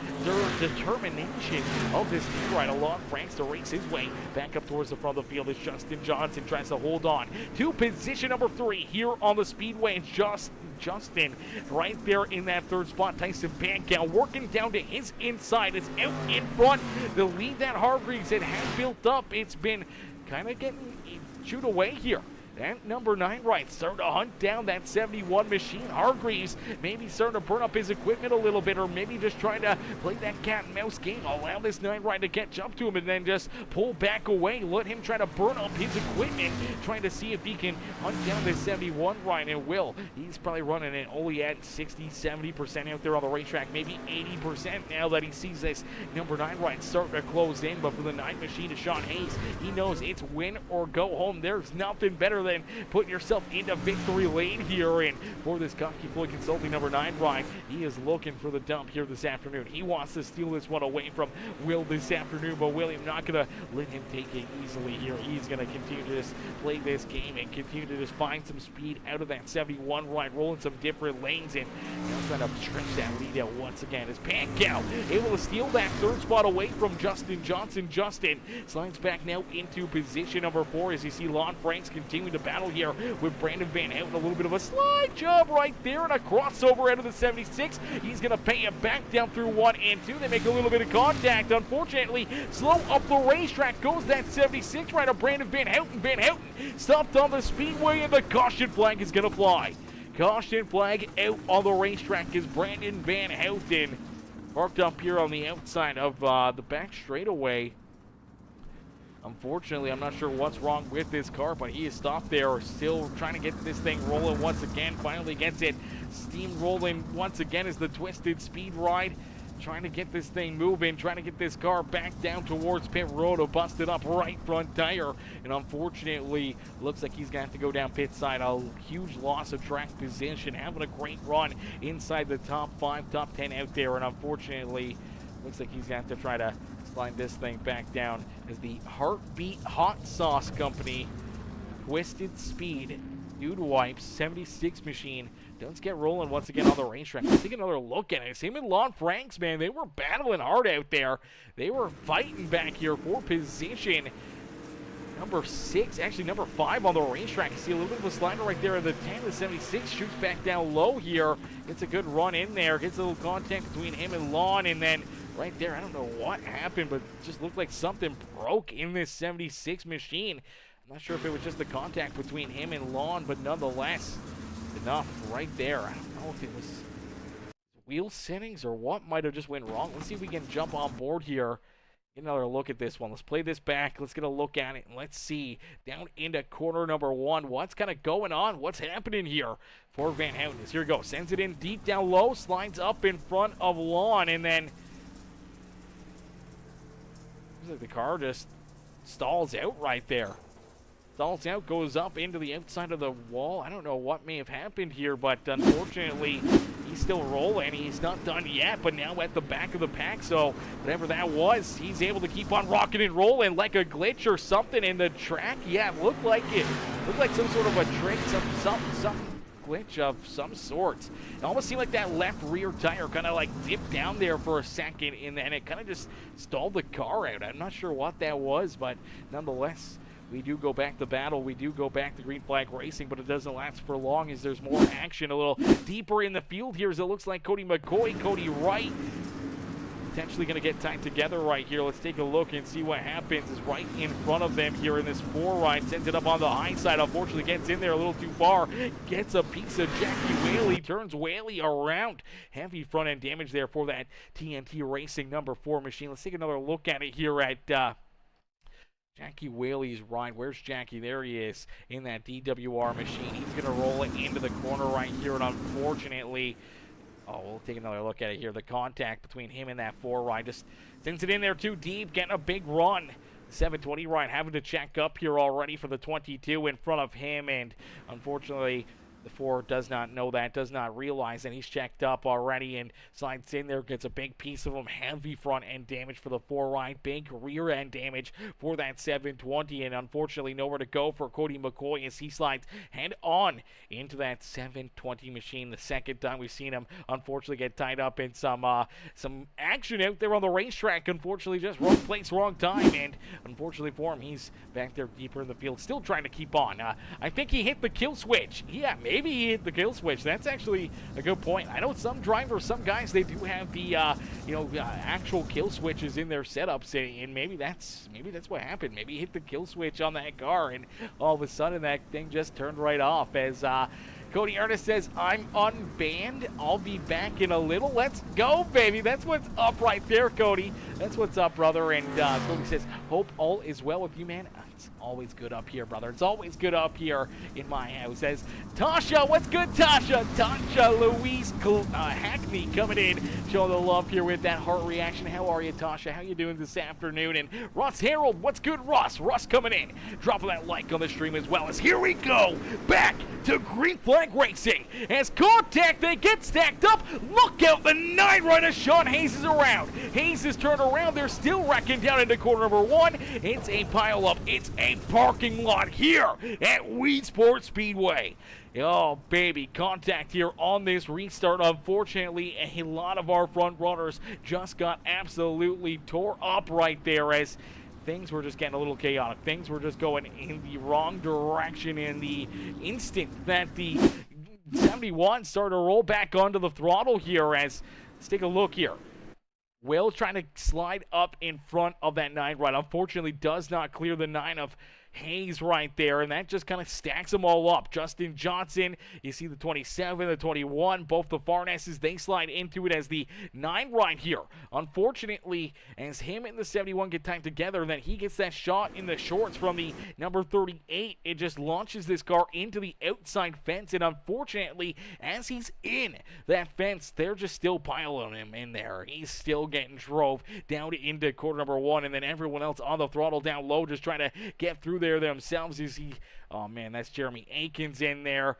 determination of this team right along Franks to race his way back up towards the front of the field as Justin Johnson tries to hold on to position number 3 here on the speedway. It's Justin right there in that 3rd spot. Tyson Pankow working down to his inside. It's out in front. The lead that Hargreaves had built up, it's been kind of getting chewed away here. That number 9 right starting to hunt down that 71 machine. Hargreaves maybe starting to burn up his equipment a little bit, or maybe just trying to play that cat and mouse game. Allow this 9 right to catch up to him and then just pull back away. Let him try to burn up his equipment, trying to see if he can hunt down this 71 right, and will. He's probably running it only at 60-70% out there on the racetrack, maybe 80% now that he sees this number 9 right starting to close in. But for the 9 machine to Sean Hayes, he knows it's win or go home. There's nothing better than putting yourself into victory lane here. And for this Cocky Floyd Consulting number 9 ride, he is looking for the dump here this afternoon. He wants to steal this one away from Will this afternoon, but William not going to let him take it easily here. He's going to continue to just play this game and continue to just find some speed out of that 71 ride, rolling some different lanes, and now trying to stretch that lead out once again. As Pankow able to steal that third spot away from Justin Johnson. Justin slides back now into position number 4 as you see Lon Franks continuing to battle here with Brandon Van Houten. A little bit of a slide job right there and a crossover out of the 76. He's going to pay it back down through 1 and 2. They make a little bit of contact. Unfortunately, slow up the racetrack goes that 76 rider Brandon Van Houten. Van Houten stopped on the speedway, and the caution flag is going to fly. Caution flag out on the racetrack as Brandon Van Houten parked up here on the outside of the back straightaway. Unfortunately, I'm not sure what's wrong with this car, but he is stopped there, still trying to get this thing rolling once again. Finally gets it steam rolling once again as the Twisted Speed ride. Trying to get this thing moving, trying to get this car back down towards pit road. A busted up right front tire, and unfortunately looks like he's going to have to go down pit side. A huge loss of track position, having a great run inside the top 5, top 10 out there, and unfortunately looks like he's going to have to try to slide this thing back down as the Heartbeat Hot Sauce Company Twisted Speed Dude Wipes 76 machine does get rolling once again on the racetrack. Let's take another look at it. Same with Lon Franks, man. They were battling hard out there. They were fighting back here for position. Number 6, actually number 5 on the racetrack. You see a little bit of a slider right there. The 10 to 76 shoots back down low here. Gets a good run in there. Gets a little contact between him and Lon, and then right there, I don't know what happened, but it just looked like something broke in this 76 machine. I'm not sure if it was just the contact between him and Lon, but nonetheless, enough right there. I don't know if it was wheel settings or what might have just went wrong. Let's see if we can jump on board here. Get another look at this one. Let's play this back. Let's get a look at it, and let's see down into corner number 1 what's kind of going on. What's happening here for Van Houten? Here we go. Sends it in deep down low, slides up in front of Lon, and then looks like the car just stalls out right there. Stalls out, goes up into the outside of the wall. I don't know what may have happened here, but unfortunately, he's still rolling. He's not done yet, but now at the back of the pack, so whatever that was, he's able to keep on rocking and rolling like a glitch or something in the track. Yeah, it looked like it. Looked like some sort of a trick, some glitch of some sorts. It almost seemed like that left rear tire kind of like dipped down there for a second, and then it kind of just stalled the car out. I'm not sure what that was, but nonetheless, we do go back to battle. We do go back to green flag racing, but it doesn't last for long as there's more action a little deeper in the field here as it looks like Cody McCoy, Cody Wright, potentially going to get tied together right here. Let's take a look and see what happens. Is right in front of them here in this 4 ride. Sends it up on the high side. Unfortunately gets in there a little too far. Gets a piece of Jackie Whaley. Turns Whaley around. Heavy front end damage there for that TNT Racing number 4 machine. Let's take another look at it here at Jackie Whaley's ride. Where's Jackie? There he is in that DWR machine. He's going to roll it into the corner right here, and unfortunately, we'll take another look at it here. The contact between him and that 4 ride just sends it in there too deep, getting a big run. 720 ride having to check up here already for the 22 in front of him, and unfortunately, the 4 does not know that, does not realize that he's checked up already and slides in there, gets a big piece of him. Heavy front end damage for the 4 ride, big rear end damage for that 720, and unfortunately nowhere to go for Cody McCoy as he slides head on into that 720 machine. The second time we've seen him unfortunately get tied up in some action out there on the racetrack. Unfortunately, just wrong place, wrong time, and unfortunately for him, he's back there deeper in the field, still trying to keep on. I think he hit the kill switch. Yeah, maybe he hit the kill switch. That's actually a good point. I know some drivers, some guys, they do have the actual kill switches in their setups, and maybe that's what happened. Maybe he hit the kill switch on that car, and all of a sudden that thing just turned right off. As Cody Ernest says, "I'm unbanned. I'll be back in a little." Let's go, baby. That's what's up right there, Cody. That's what's up, brother. And Cody says, "Hope all is well with you, man." It's always good up here, brother. It's always good up here in my house. As Tasha, what's good, Tasha? Tasha Louise Hackney coming in, showing the love here with that heart reaction. How are you, Tasha? How you doing this afternoon? And Ross Harold, what's good, Ross? Ross coming in, dropping that like on the stream as well. As here we go, back to Green Flag Racing. As contact, they get stacked up. Look out, the 9 rider Sean Hayes is around. Hayes is turned around. They're still wrecking down into corner number 1. It's a pile up. It's a parking lot here at Weedsport Speedway. Oh, baby, contact here on this restart. Unfortunately, a lot of our front runners just got absolutely tore up right there as things were just getting a little chaotic. Things were just going in the wrong direction in the instant that the 71 started to roll back onto the throttle here. As let's take a look here. Will trying to slide up in front of that 9 right. Unfortunately, does not clear the 9 of Hayes right there, and that just kind of stacks them all up. Justin Johnson, you see the 27, the 21, both the Farnesses, they slide into it as the 9 right here. Unfortunately, as him and the 71 get timed together, then he gets that shot in the shorts from the number 38. It just launches this car into the outside fence, and unfortunately, as he's in that fence, they're just still piling him in there. He's still getting drove down into quarter number 1, and then everyone else on the throttle down low just trying to get through there themselves. You see, oh man, that's Jeremy Aikens in there.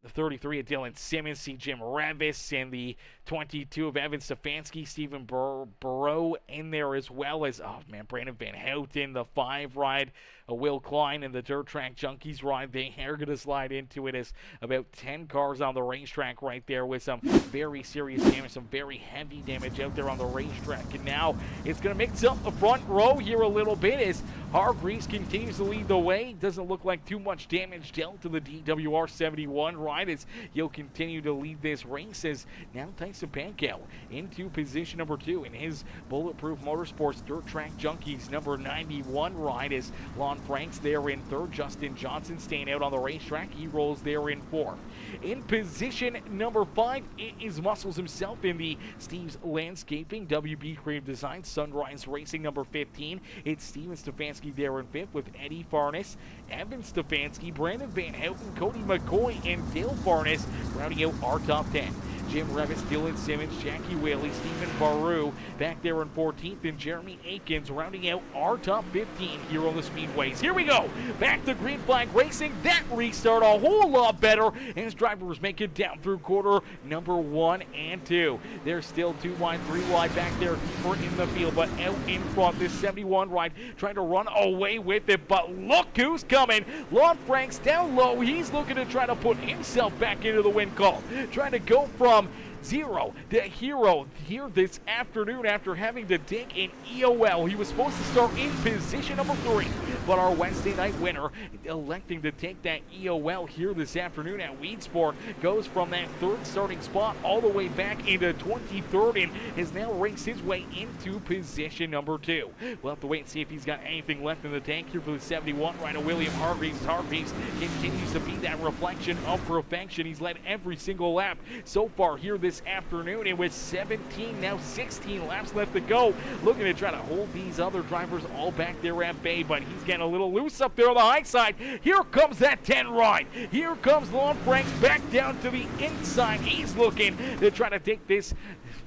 The 33 of Dylan Simmons, see Jim Revis, and the 22 of Evan Stefanski, Stephen Burrow in there, as well as, oh man, Brandon Van Houten, the 5 ride, Will Klein, and the Dirt Track Junkies ride. They are going to slide into it as about 10 cars on the racetrack right there with some very serious damage, some very heavy damage out there on the racetrack. And now it's going to mix up the front row here a little bit as Hargreaves continues to lead the way. Doesn't look like too much damage dealt to the DWR 71 ride as he'll continue to lead this race. As now Tyson Pankow into position number 2 in his Bulletproof Motorsports Dirt Track Junkies number 91 ride as Lon Franks there in 3rd. Justin Johnson staying out on the racetrack. He rolls there in 4th. In position number 5, it is Muscles himself in the Steve's Landscaping WB Creative Design Sunrise Racing number 15. It's Steven Stefanski there in 5th with Eddie Farnes, Evan Stefanski, Brandon Van Houten, Cody McCoy, and Dale Farnes rounding out our top 10. Jim Revis, Dylan Simmons, Jackie Whaley, Stephen Baru back there in 14th, and Jeremy Aikens rounding out our top 15 here on the Speedways. Here we go, back to Green Flag Racing. That restart a whole lot better as drivers make it down through quarter number 1 and 2. They're still 2 wide, 3 wide back there deeper in the field, but out in front, this 71 ride trying to run away with it, but look who's coming. Lon Franks down low. He's looking to try to put himself back into the win column, trying to go from 0 to hero here this afternoon after having to take an EOL. He was supposed to start in position number 3, but our Wednesday night winner electing to take that EOL here this afternoon at Weedsport goes from that 3rd starting spot all the way back into 23rd and has now raced his way into position number 2. We'll have to wait and see if he's got anything left in the tank here for the 71 rider William Hargreaves. Hargreaves continues to be that reflection of perfection. He's led every single lap so far here this afternoon, and with 17, now 16 laps left to go, looking to try to hold these other drivers all back there at bay, but he's getting a little loose up there on the high side. Here comes that 10 ride. Here comes Lon Franks back down to the inside. He's looking to try to take this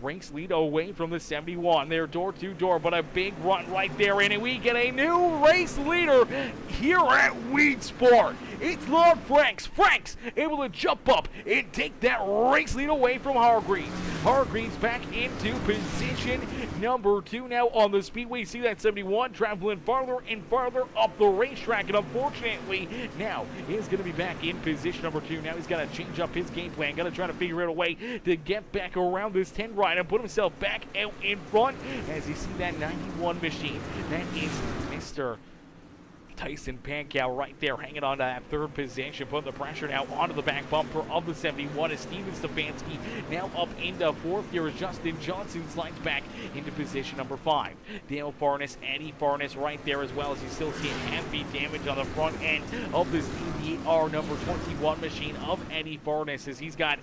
race lead away from the 71. They're door to door, but a big run right there, and we get a new race leader here at Weedsport. It's Lon Franks. Franks able to jump up and take that race lead away from Hargreaves. Hargreaves back into position number 2 now on the speedway. See that 71 traveling farther and farther up the racetrack, and unfortunately now he's going to be back in position number 2. Now he's got to change up his game plan, got to try to figure out a way to get back around this 10 ride and put himself back out in front as you see that 91 machine. That is Mr. Tyson Pankow right there hanging on to that 3rd position, putting the pressure now onto the back bumper of the 71 as Steven Stefanski now up into 4th here as Justin Johnson slides back into position number 5. Dale Farnes, Eddie Farnes right there, as well as you still see heavy damage on the front end of this DDR number 21 machine of Eddie Farnes as he's got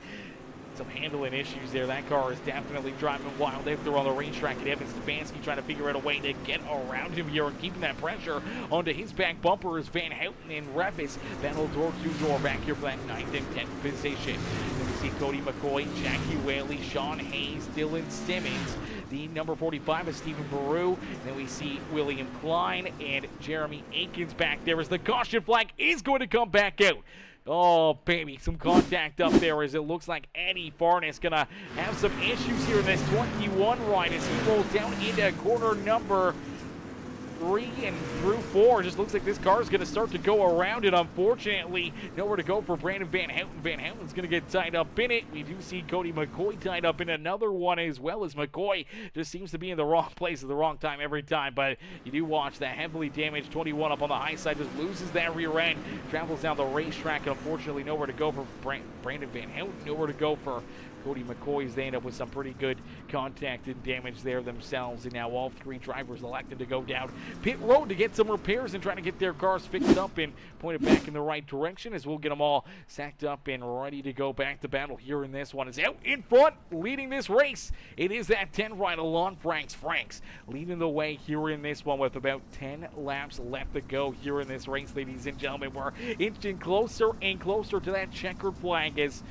some handling issues there. That car is definitely driving wild if they're on the racetrack. And Evan Stefanski trying to figure out a way to get around him here and keeping that pressure onto his back bumper as Van Houten and Revis battle door to door back here for that 9th and 10th position. Then we see Cody McCoy, Jackie Whaley, Sean Hayes, Dylan Simmons. The number 45 is Stephen Baru. Then we see William Klein and Jeremy Aikens back there as the caution flag is going to come back out. Oh, baby, some contact up there as it looks like Eddie Farnes going to have some issues here in this 21 ride as he rolls down into corner number 3 and through 4. Just looks like this car is going to start to go around it. Unfortunately, nowhere to go for Brandon Van Houten. Van Houten's going to get tied up in it. We do see Cody McCoy tied up in another one as well, as McCoy just seems to be in the wrong place at the wrong time every time. But you do watch that heavily damaged 21 up on the high side, just loses that rear end, travels down the racetrack, and unfortunately nowhere to go for Brandon Van Houten, nowhere to go for Cody McCoy. They end up with some pretty good contact and damage there themselves, and now all 3 drivers elected to go down pit road to get some repairs and trying to get their cars fixed up and pointed back in the right direction, as we'll get them all sacked up and ready to go back to battle here in this one. Is out in front, leading this race. It is that 10 ride Alon Franks. Franks leading the way here in this one with about 10 laps left to go here in this race, ladies and gentlemen. We're inching closer and closer to that checkered flag as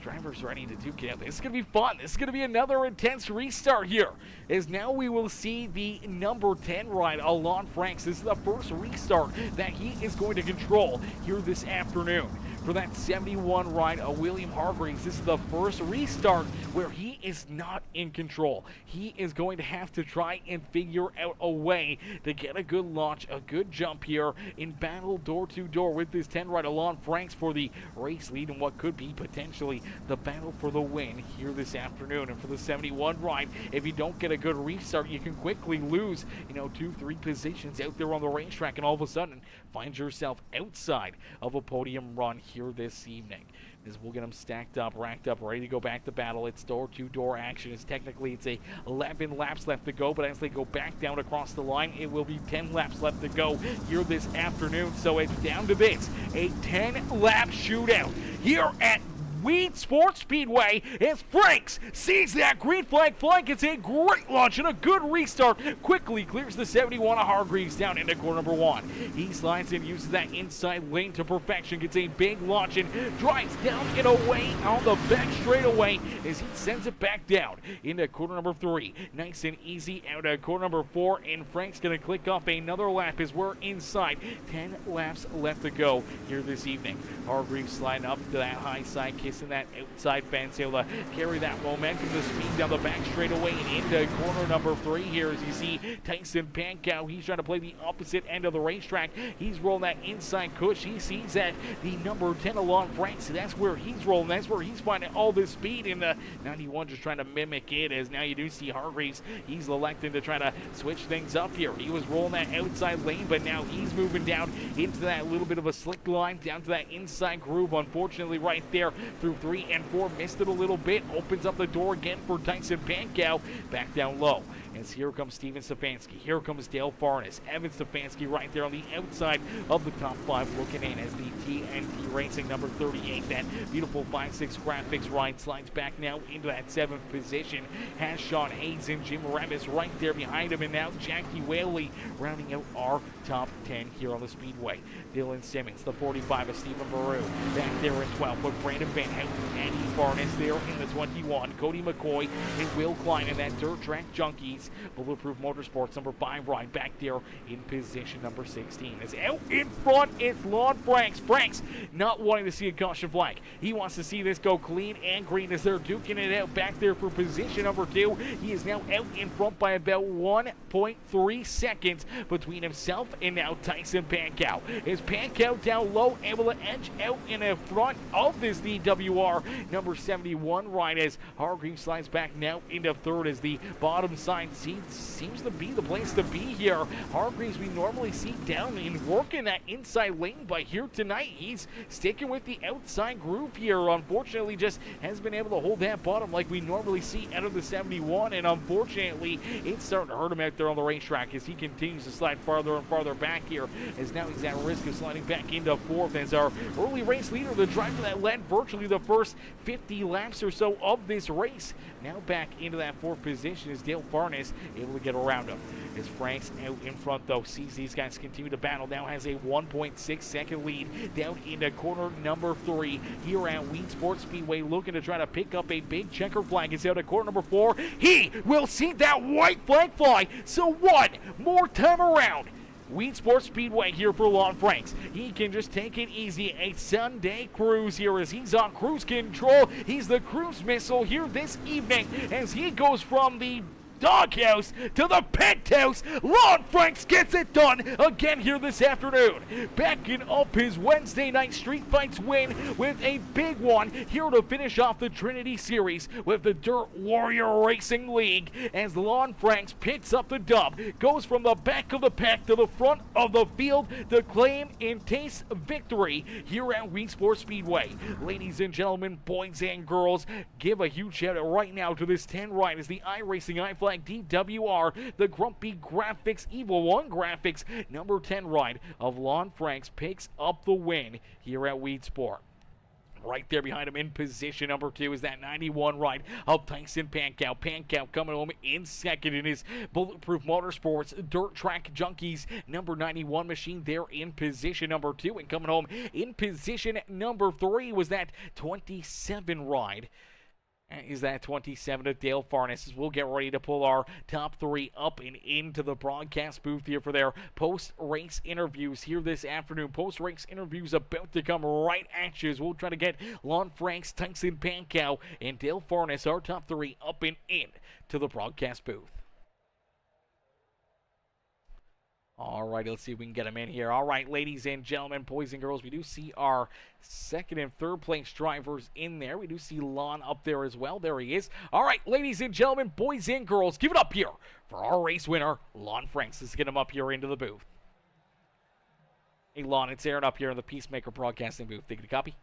drivers ready to duke it out. This is going to be fun. This is going to be another intense restart here, as now we will see the number 10 ride, Alon Franks. This is the first restart that he is going to control here this afternoon. For that 71 ride, William Hargreaves, this is the first restart where he is not in control. He is going to have to try and figure out a way to get a good launch, a good jump here in battle door to door with this 10 ride, Alon Franks, for the race lead and what could be potentially the battle for the win here this afternoon. And for the 71 ride, if you don't get a good restart, you can quickly lose, 2-3 positions out there on the racetrack, and all of a sudden find yourself outside of a podium run here this evening. As we'll get them stacked up, racked up, ready to go back to battle. It's door-to-door action. It's 11 laps left to go, but as they go back down across the line, it will be 10 laps left to go here this afternoon. So it's down to this, a 10-lap shootout here at Weedsport Speedway as Franks sees that green flag flying. It's a great launch and a good restart. Quickly clears the 71 of Hargreaves down into corner number 1. He slides and uses that inside lane to perfection. Gets a big launch and drives down and away on the back straightaway as he sends it back down into corner number 3. Nice and easy out of corner number 4, and Frank's going to click off another lap as we're inside. 10 laps left to go here this evening. Hargreaves sliding up to that high side, kissing that outside fence, able to carry that momentum, the speed down the back straightaway and into corner number 3 here as you see Tyson Pankow. He's trying to play the opposite end of the racetrack. He's rolling that inside cush. He sees that the number 10 Alon Franks, that's where he's rolling. That's where he's finding all this speed, in the 91 just trying to mimic it, as now you do see Hargreaves. He's electing to try to switch things up here. He was rolling that outside lane, but now he's moving down into that little bit of a slick line down to that inside groove. Unfortunately, right there through 3 and 4, missed it a little bit. Opens up the door again for Tyson Pankow. Back down low. As here comes Steven Stefanski. Here comes Dale Farnes. Evan Stefanski right there on the outside of the top 5 looking in as the TNT Racing number 38. That beautiful 5.6 graphics ride slides back now into that 7th position. Has Sean Hayes and Jim Revis right there behind him. And now Jackie Whaley rounding out our top 10 here on the Speedway. Dylan Simmons, the 45 of Stephen Baru. Back there in 12 with Brandon Van Houten, Andy Farnes there in the 21. Cody McCoy and Will Klein in that Dirt Track Junkies. Bulletproof Motorsports number 5 ride back there in position number 16. As out in front, it's Alon Franks. Franks not wanting to see a caution flag. He wants to see this go clean and green as they're duking it out back there for position number 2. He is now out in front by about 1.3 seconds between himself and now Tyson Pankow. Is Pankow down low, able to edge out in the front of this DWR number 71 ride as Hargreaves slides back now into 3rd as the bottom side seems to be the place to be here. Hargreaves we normally see down and working that inside lane, but here tonight he's sticking with the outside groove here. Unfortunately, just hasn't been able to hold that bottom like we normally see out of the 71, and unfortunately it's starting to hurt him out there on the racetrack as he continues to slide farther and farther farther back here, as now he's at risk of sliding back into fourth as our early race leader, the driver that led virtually the first 50 laps or so of this race. Now back into that fourth position is Dale Farnes able to get around him. As Frank's out in front, though, sees these guys continue to battle. Now has a 1.6 second lead down into corner number 3 here at Weedsport Speedway, looking to try to pick up a big checker flag. It's out at corner number 4. He will see that white flag fly. So one more time around, Weedsport Speedway here for Lon Franks. He can just take it easy. A Sunday cruise here as he's on cruise control. He's the cruise missile here this evening as he goes from the doghouse to the penthouse. Lon Franks gets it done again here this afternoon, backing up his Wednesday night Street Fights win with a big one here to finish off the Trinity Series with the Dirt Warrior Racing League, as Lon Franks picks up the dub, goes from the back of the pack to the front of the field to claim and taste victory here at Weedsport Speedway. Ladies and gentlemen, boys and girls, give a huge shout out right now to this 10 ride as the iRacing iFly DWR, the Grumpy Graphics Evil One Graphics number 10 ride of Lon Franks picks up the win here at Weedsport. Right there behind him in position number 2 is that 91 ride of Tyson Pankow. Pankow coming home in second in his Bulletproof Motorsports Dirt Track Junkies number 91 machine there in position number 2. And coming home in position number 3 was that 27 ride. Is that 27 of Dale Farnes. We'll get ready to pull our top 3 up and into the broadcast booth here for their post-race interviews here this afternoon. Post-race interviews about to come right at you as we'll try to get Lon Franks, Tyson Pankow, and Dale Farnes, our top 3, up and in to the broadcast booth. All right, let's see if we can get them in here. All right, ladies and gentlemen, boys and girls, we do see our second and third place drivers in there. We do see Lon up there as well. There he is. All right, ladies and gentlemen, boys and girls, give it up here for our race winner, Lon Franks. Let's get him up here into the booth. Hey, Lon, it's Aaron up here in the Peacemaker Broadcasting booth. Take it a copy.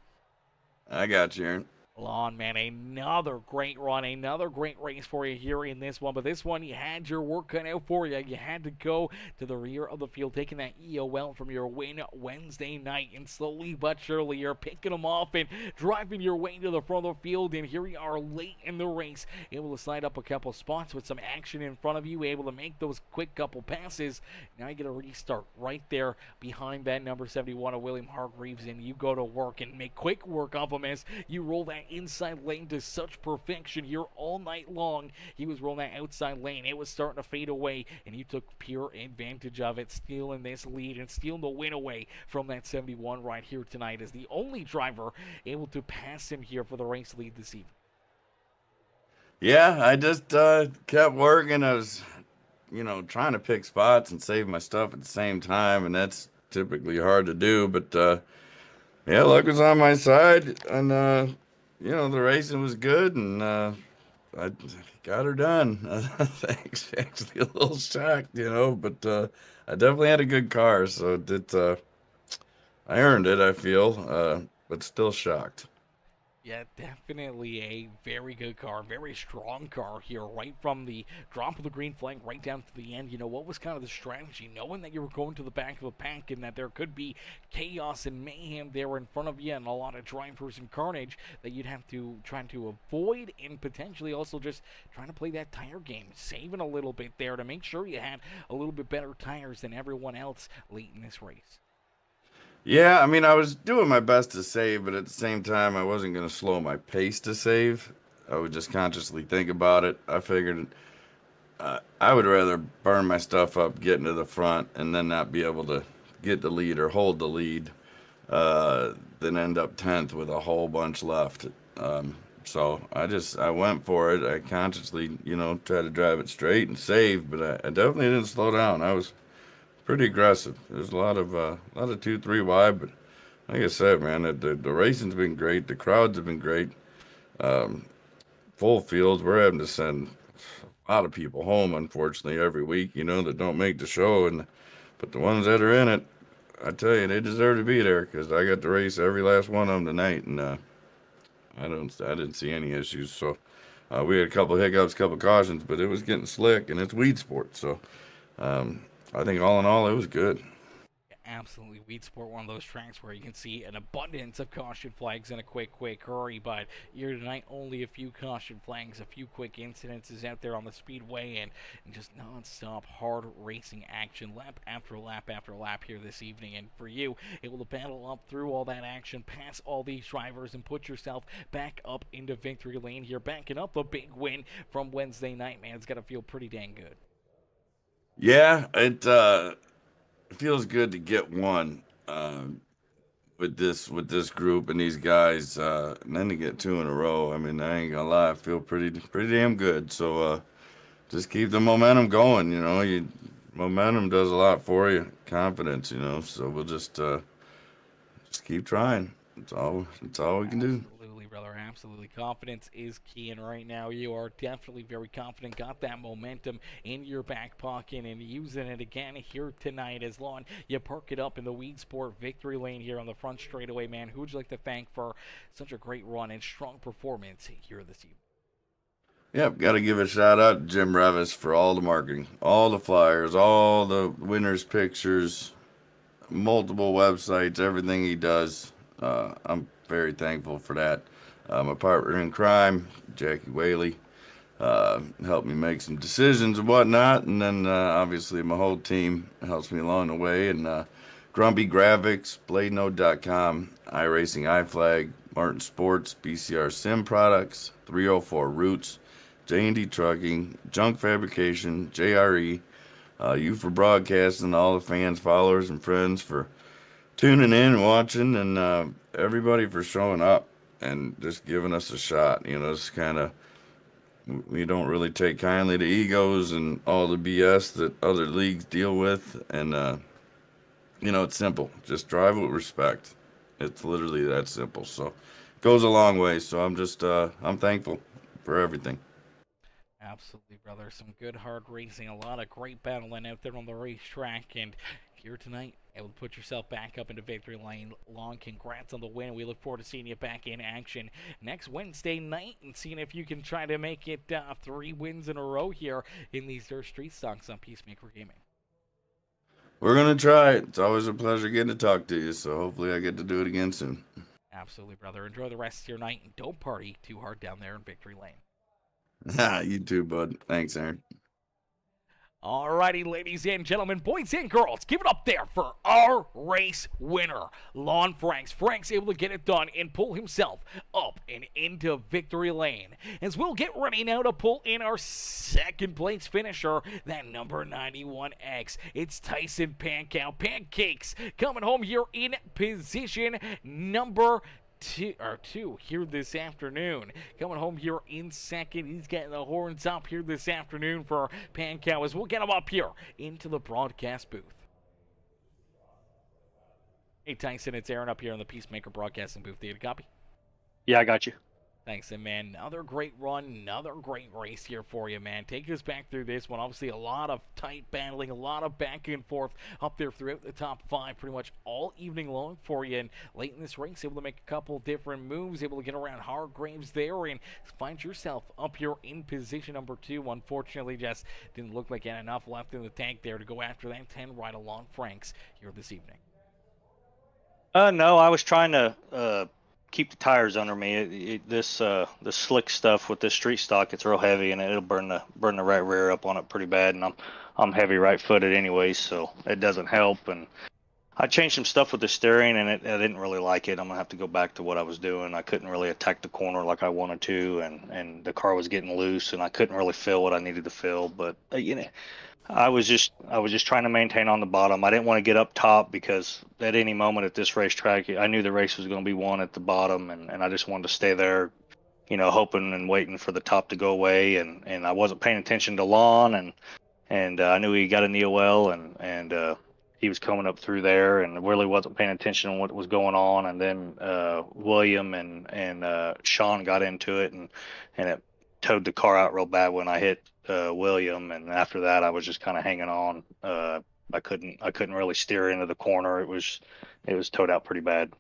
I got you, Aaron. Lon, man, another great run, another great race for you here in this one. But this one, you had your work cut out for you. You had to go to the rear of the field, taking that EOL from your win Wednesday night. And slowly but surely, you're picking them off and driving your way to the front of the field. And here we are late in the race, able to slide up a couple spots with some action in front of you, able to make those quick couple passes. Now you get a restart right there behind that number 71 of William Hargreaves. And you go to work and make quick work of him as you roll that inside lane to such perfection here all night long. He was rolling that outside lane. It was starting to fade away, and you took pure advantage of it, stealing this lead and stealing the win away from that 71 right here tonight as the only driver able to pass him here for the race lead this evening. Yeah, I just kept working. I was, trying to pick spots and save my stuff at the same time, and that's typically hard to do. But, yeah, luck was on my side, and the racing was good, and I got her done. Thanks. Actually, a little shocked, but I definitely had a good car, so I earned it, I feel, but still shocked. Yeah, definitely a very good car, very strong car here, right from the drop of the green flag right down to the end. What was kind of the strategy, knowing that you were going to the back of the pack and that there could be chaos and mayhem there in front of you and a lot of drivers and carnage that you'd have to try to avoid, and potentially also just trying to play that tire game, saving a little bit there to make sure you had a little bit better tires than everyone else late in this race. Yeah, I was doing my best to save, but at the same time, I wasn't going to slow my pace to save. I would just consciously think about it. I figured I would rather burn my stuff up, get into the front, and then not be able to get the lead or hold the lead than end up 10th with a whole bunch left. So I went for it. I consciously, tried to drive it straight and save, but I definitely didn't slow down. I was pretty aggressive. There's a lot of 2-3 wide, but like I said, man, the racing's been great. The crowds have been great. Full fields. We're having to send a lot of people home, unfortunately, every week, that don't make the show. But the ones that are in it, I tell you, they deserve to be there because I got to race every last one of them tonight, and I didn't see any issues. So we had a couple hiccups, couple cautions, but it was getting slick, and it's Weedsport. So I think all in all, it was good. Absolutely. Weedsport, one of those tracks where you can see an abundance of caution flags in a quick hurry, but here tonight only a few caution flags, a few quick incidences out there on the speedway, and just non-stop hard racing action lap after lap after lap here this evening. And for you, able to battle up through all that action, pass all these drivers, and put yourself back up into victory lane here, backing up a big win from Wednesday night, man. It's got to feel pretty dang good. Yeah, it feels good to get one with this group and these guys, and then to get two in a row. I mean, I ain't gonna lie, I feel pretty damn good. So just keep the momentum going. You know, momentum does a lot for you. Confidence, you know. So we'll just keep trying. It's all we can do. Absolutely, brother. Absolutely. Confidence is key, and right now you are definitely very confident. Got that momentum in your back pocket and using it again here tonight as long you park it up in the Weedsport victory lane here on the front straightaway, man. Who would you like to thank for such a great run and strong performance here this evening? Yep, got to give a shout out to Jim Revis for all the marketing, all the flyers, all the winners' pictures, multiple websites, everything he does. I'm very thankful for that. My partner in crime, Jackie Whaley, helped me make some decisions and whatnot, and then obviously my whole team helps me along the way. And Grumpy Graphics, BladeNote.com, iRacing, iFlag, Martin Sports, BCR Sim Products, 304 Roots, J&D Trucking, Junk Fabrication, JRE, you for broadcasting, all the fans, followers, and friends for tuning in and watching, and everybody for showing up and just giving us a shot. You know, it's kind of, we don't really take kindly to egos and all the BS that other leagues deal with. And, you know, it's simple. Just drive with respect. It's literally that simple. So it goes a long way. So I'm thankful for everything. Absolutely, brother. Some good hard racing, a lot of great battling out there on the racetrack, and here tonight, able to put yourself back up into victory lane. Long congrats on the win. We look forward to seeing you back in action next Wednesday night and seeing if you can try to make it 3 wins in a row here in these Dirt Street Stocks on Peacemaker Gaming. We're going to try it. It's always a pleasure getting to talk to you. So hopefully I get to do it again soon. Absolutely, brother. Enjoy the rest of your night and don't party too hard down there in victory lane. You too, bud. Thanks, Aaron. Alrighty, ladies and gentlemen, boys and girls, give it up there for our race winner, Lon Franks. Franks able to get it done and pull himself up and into victory lane. As we'll get ready now to pull in our second place finisher, that number 91X. It's Tyson Pancakes coming home here in position number two here this afternoon. Coming home here in second. He's getting the horns up here this afternoon for Pancow as we'll get him up here into the broadcast booth. Hey Tyson, it's Aaron up here in the Peacemaker broadcasting booth. Do you copy? Yeah, I got you. Thanks, and man, another great run, another great race here for you, man. Take us back through this one. Obviously, a lot of tight battling, a lot of back and forth up there throughout the top 5, pretty much all evening long for you. And late in this race, able to make a couple different moves, able to get around Hargraves there and find yourself up here in position number 2. Unfortunately, just didn't look like you had enough left in the tank there to go after that 10 right along Franks here this evening. No, I was trying to keep the tires under me. This slick stuff with this street stock, it's real heavy and it'll burn the right rear up on it pretty bad. And I'm heavy right footed anyways, so it doesn't help. And I changed some stuff with the steering, and I didn't really like it. I'm gonna have to go back to what I was doing. I couldn't really attack the corner like I wanted to, and the car was getting loose, and I couldn't really fill what I needed to fill. But I was just trying to maintain on the bottom. I didn't want to get up top because at any moment at this racetrack, I knew the race was going to be won at the bottom, and I just wanted to stay there, hoping and waiting for the top to go away. And I wasn't paying attention to Lon, and I knew he got an EOL, and he was coming up through there, and really wasn't paying attention to what was going on. And then William and Sean got into it, and it towed the car out real bad when I hit William, and after that I was just kind of hanging on. I couldn't really steer into the corner. It was towed out pretty bad.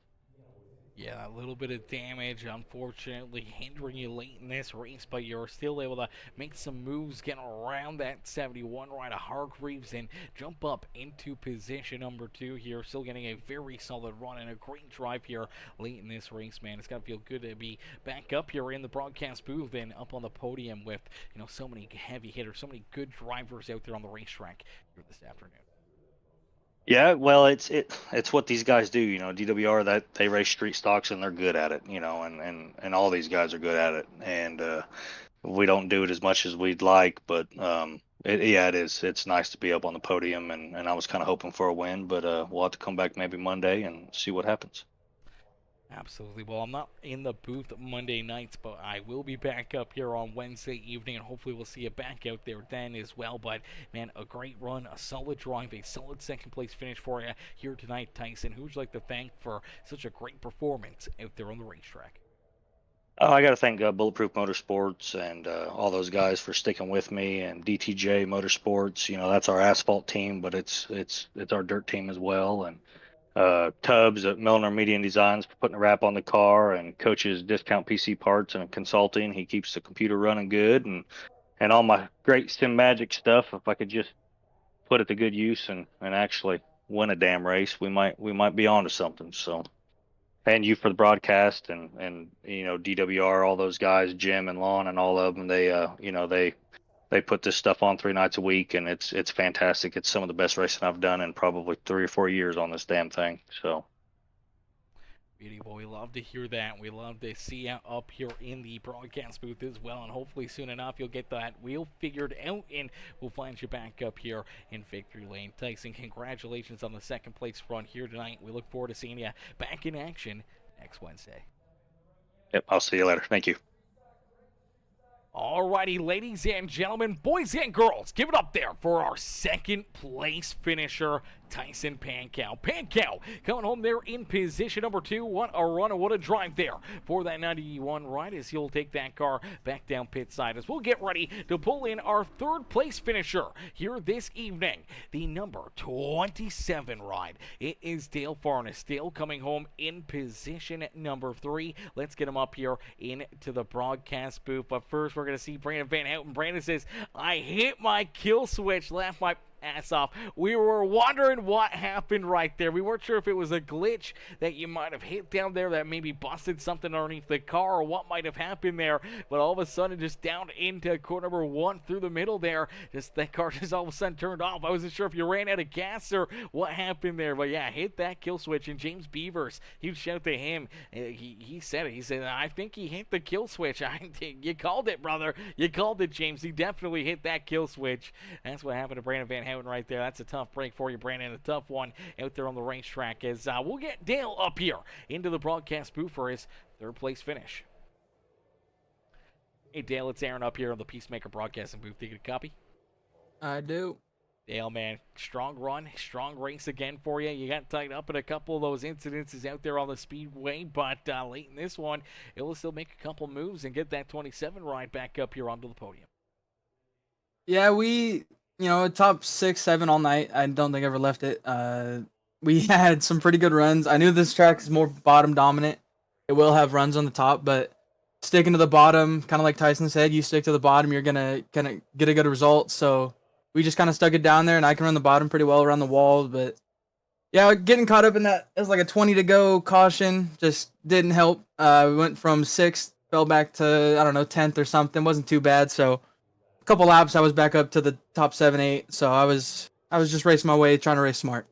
Yeah, a little bit of damage, unfortunately, hindering you late in this race, but you're still able to make some moves, getting around that 71 right of Hargreaves and jump up into position number 2 here. Still getting a very solid run and a great drive here late in this race, man. It's got to feel good to be back up here in the broadcast booth and up on the podium with, so many heavy hitters, so many good drivers out there on the racetrack here this afternoon. Yeah, well, it's what these guys do, DWR, that they race street stocks and they're good at it, and all these guys are good at it, and we don't do it as much as we'd like, but it is. It's nice to be up on the podium, and I was kind of hoping for a win, but we'll have to come back maybe Monday and see what happens. Absolutely. Well, I'm not in the booth Monday nights, but I will be back up here on Wednesday evening, and hopefully we'll see you back out there then as well. But, man, a great run, a solid drive, a solid second-place finish for you here tonight, Tyson. Who would you like to thank for such a great performance out there on the racetrack? Oh, I got to thank Bulletproof Motorsports and all those guys for sticking with me, and DTJ Motorsports. That's our asphalt team, but it's our dirt team as well, and Tubbs at Milner Media and Designs for putting a wrap on the car, and Coach's Discount PC Parts and Consulting. He keeps the computer running good, and all my great Sim Magic stuff. If I could just put it to good use and actually win a damn race, we might be on to something. So, and you for the broadcast, and DWR, all those guys, Jim and Lon and all of them. They put this stuff on 3 nights a week, and it's fantastic. It's some of the best racing I've done in probably 3 or 4 years on this damn thing. So, Beautiful. We love to hear that. We love to see you up here in the broadcast booth as well, and hopefully soon enough you'll get that wheel figured out, and we'll find you back up here in Victory Lane. Tyson, congratulations on the second place run here tonight. We look forward to seeing you back in action next Wednesday. Yep, I'll see you later. Thank you. Alrighty, ladies and gentlemen, boys and girls, give it up there for our second place finisher, Tyson Pankow. Pankow coming home there in position number 2. What a run and what a drive there for that 91 ride as he'll take that car back down pit side as we'll get ready to pull in our third place finisher here this evening, the number 27 ride. It is Dale Farnes. Dale coming home in position number 3. Let's get him up here into the broadcast booth. But first, we're going to see Brandon Van Houten. Brandon says, I hit my kill switch, laughed my ass off. We were wondering what happened right there. We weren't sure if it was a glitch that you might have hit down there that maybe busted something underneath the car or what might have happened there, but all of a sudden just down into corner number 1 through the middle there, just that car just all of a sudden turned off. I wasn't sure if you ran out of gas or what happened there, but yeah, hit that kill switch. And James Beavers, huge shout to him. He said it. He said, I think he hit the kill switch. You called it, brother. You called it, James. He definitely hit that kill switch. That's what happened to Brandon Van Houten right there. That's a tough break for you, Brandon. A tough one out there on the racetrack as we'll get Dale up here into the broadcast booth for his third place finish. Hey, Dale, it's Aaron up here on the Peacemaker broadcasting booth. Do you get a copy? I do. Dale, man, strong run, strong race again for you. You got tied up in a couple of those incidences out there on the speedway, but late in this one, it will still make a couple moves and get that 27 ride back up here onto the podium. Yeah, we, top 6, 7 all night. I don't think I ever left it. We had some pretty good runs. I knew this track is more bottom dominant. It will have runs on the top, but sticking to the bottom, kind of like Tyson said, you stick to the bottom, you're gonna get a good result. So we just kind of stuck it down there, and I can run the bottom pretty well around the wall. But yeah, getting caught up in that, it was like a 20 to go caution, just didn't help. We went from 6th, fell back to, I don't know, 10th or something. Wasn't too bad. So a couple laps, I was back up to the top 7, 8. So I was just racing my way, trying to race smart.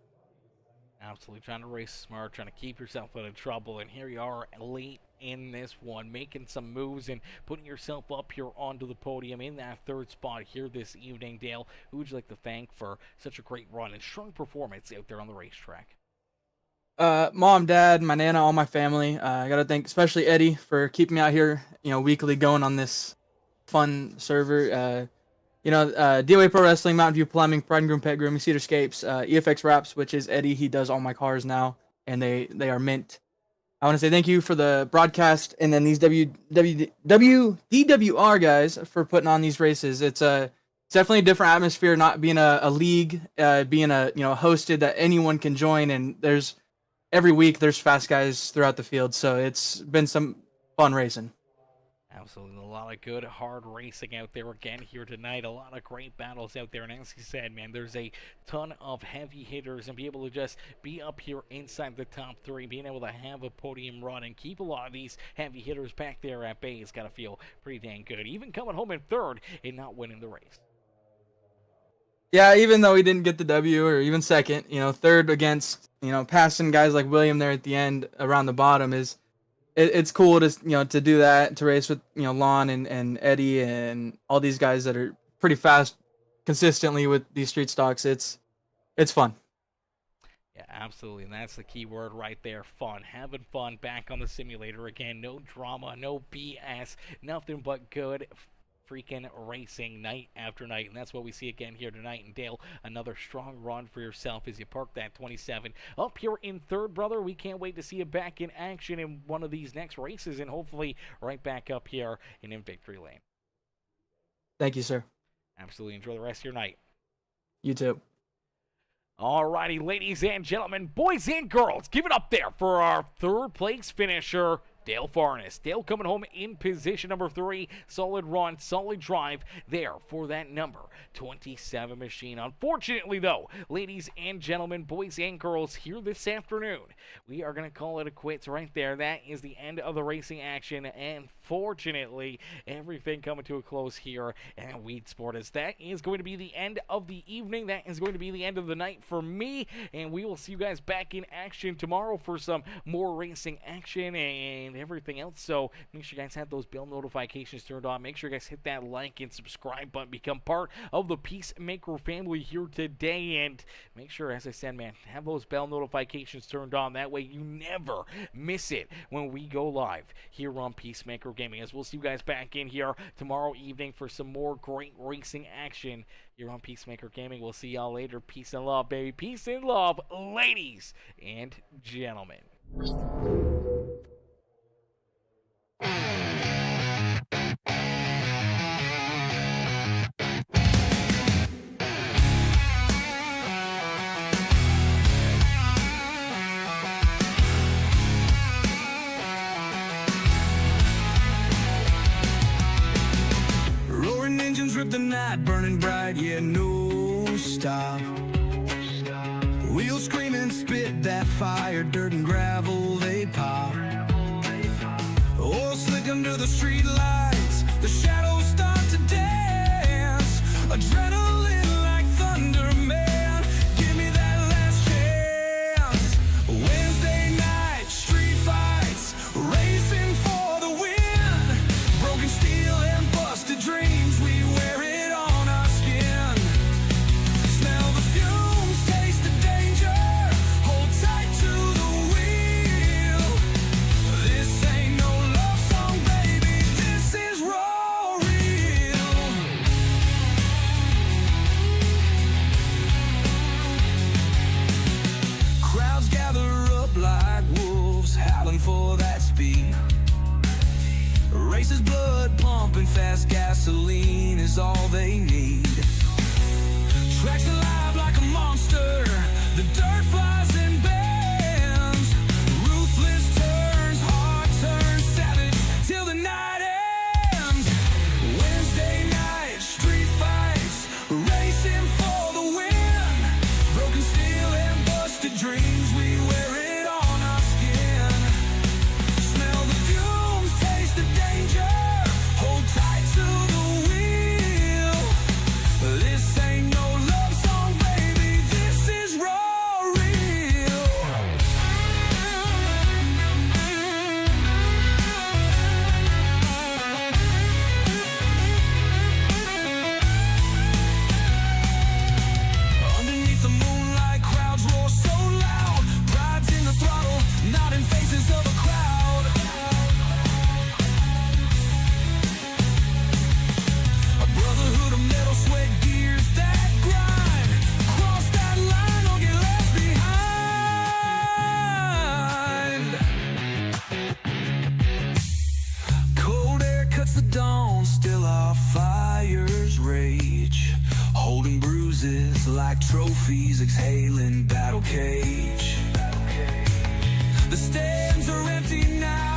Absolutely, trying to race smart, trying to keep yourself out of trouble, and here you are late in this one, making some moves and putting yourself up here onto the podium in that third spot here this evening. Dale, who would you like to thank for such a great run and strong performance out there on the racetrack? Mom, Dad, my Nana, all my family. I gotta thank especially Eddie for keeping me out here, weekly going on this fun server. DOA Pro Wrestling, Mountain View Plumbing, Pride and Groom Pet Grooming, Cedarscapes, EFX Wraps, which is Eddie. He does all my cars now, and they are mint. I want to say thank you for the broadcast, and then these DWR guys for putting on these races. It's definitely a different atmosphere, not being a league, being hosted that anyone can join, and there's every week there's fast guys throughout the field, so it's been some fun racing. Absolutely. A lot of good, hard racing out there again here tonight. A lot of great battles out there. And as you said, man, there's a ton of heavy hitters, and be able to just be up here inside the top 3, being able to have a podium run and keep a lot of these heavy hitters back there at bay has got to feel pretty dang good. Even coming home in 3rd and not winning the race. Yeah, even though he didn't get the W or even 2nd, 3rd against, passing guys like William there at the end around the bottom is, it's cool to to do that, to race with Lon and Eddie and all these guys that are pretty fast consistently with these street stocks. It's fun. Yeah, absolutely, and that's the key word right there, fun. Having fun back on the simulator again. No drama, no BS, nothing but good freaking racing night after night, and that's what we see again here tonight. And Dale, another strong run for yourself as you park that 27 up here in 3rd, brother. We can't wait to see you back in action in one of these next races, and hopefully right back up here and in victory lane. Thank you, sir. Absolutely. Enjoy the rest of your night. You too. Alrighty, ladies and gentlemen, boys and girls, give it up there for our 3rd place finisher, Dale Farnes. Dale coming home in position number 3. Solid run, solid drive there for that number 27 machine. Unfortunately, though, ladies and gentlemen, boys and girls, here this afternoon, we are going to call it a quits right there. That is the end of the racing action, and fortunately, everything coming to a close here at Weedsport, as that is going to be the end of the evening. That is going to be the end of the night for me, and we will see you guys back in action tomorrow for some more racing action and everything else. So make sure you guys have those bell notifications turned on. Make sure you guys hit that like and subscribe button, become part of the Peacemaker family here today, and make sure, as I said, man, have those bell notifications turned on. That way you never miss it when we go live here on Peacemaker Gaming. As we'll see you guys back in here tomorrow evening for some more great racing action here on Peacemaker Gaming. We'll see y'all later. Peace and love, baby. Peace and love, ladies and gentlemen. Roaring engines rip the night, burning bright, yeah, no stop. Wheels screaming, spit that fire, dirt and gravel, they pop. Oil slick under the street lights, the shadows start to dance. Adrenaline like thunder, man, give me that last chance. Wednesday night, street fights, racing for the win. Broken steel and busted dreams, we wear it on our skin. Smell the fumes, taste the danger, hold tight to the wheel. This ain't no love song, baby, this is raw real. Crowds gather up like wolves, howling for that speed. Races blood pumping fast, gasoline is all they need. Tracks alive like a monster, the dirt flies and bends. Ruthless turns, hard turns, savage till the night ends. Wednesday night, street fights, racing for the win. Broken steel and busted dreams, we wear it on our skin. Smell the fumes, taste the danger, hold tight to the wheel. This ain't no love song, baby, this is raw real. Underneath the moonlight, crowds roar so loud. Pride's in the throttle, not in faces of a crowd. A brotherhood of metal, sweat, gears that grind. Cross that line or get left behind. Cold air cuts the dawn, still our fires rage. Holding bruises like trophies, exhaling battle cage. The stands are empty now.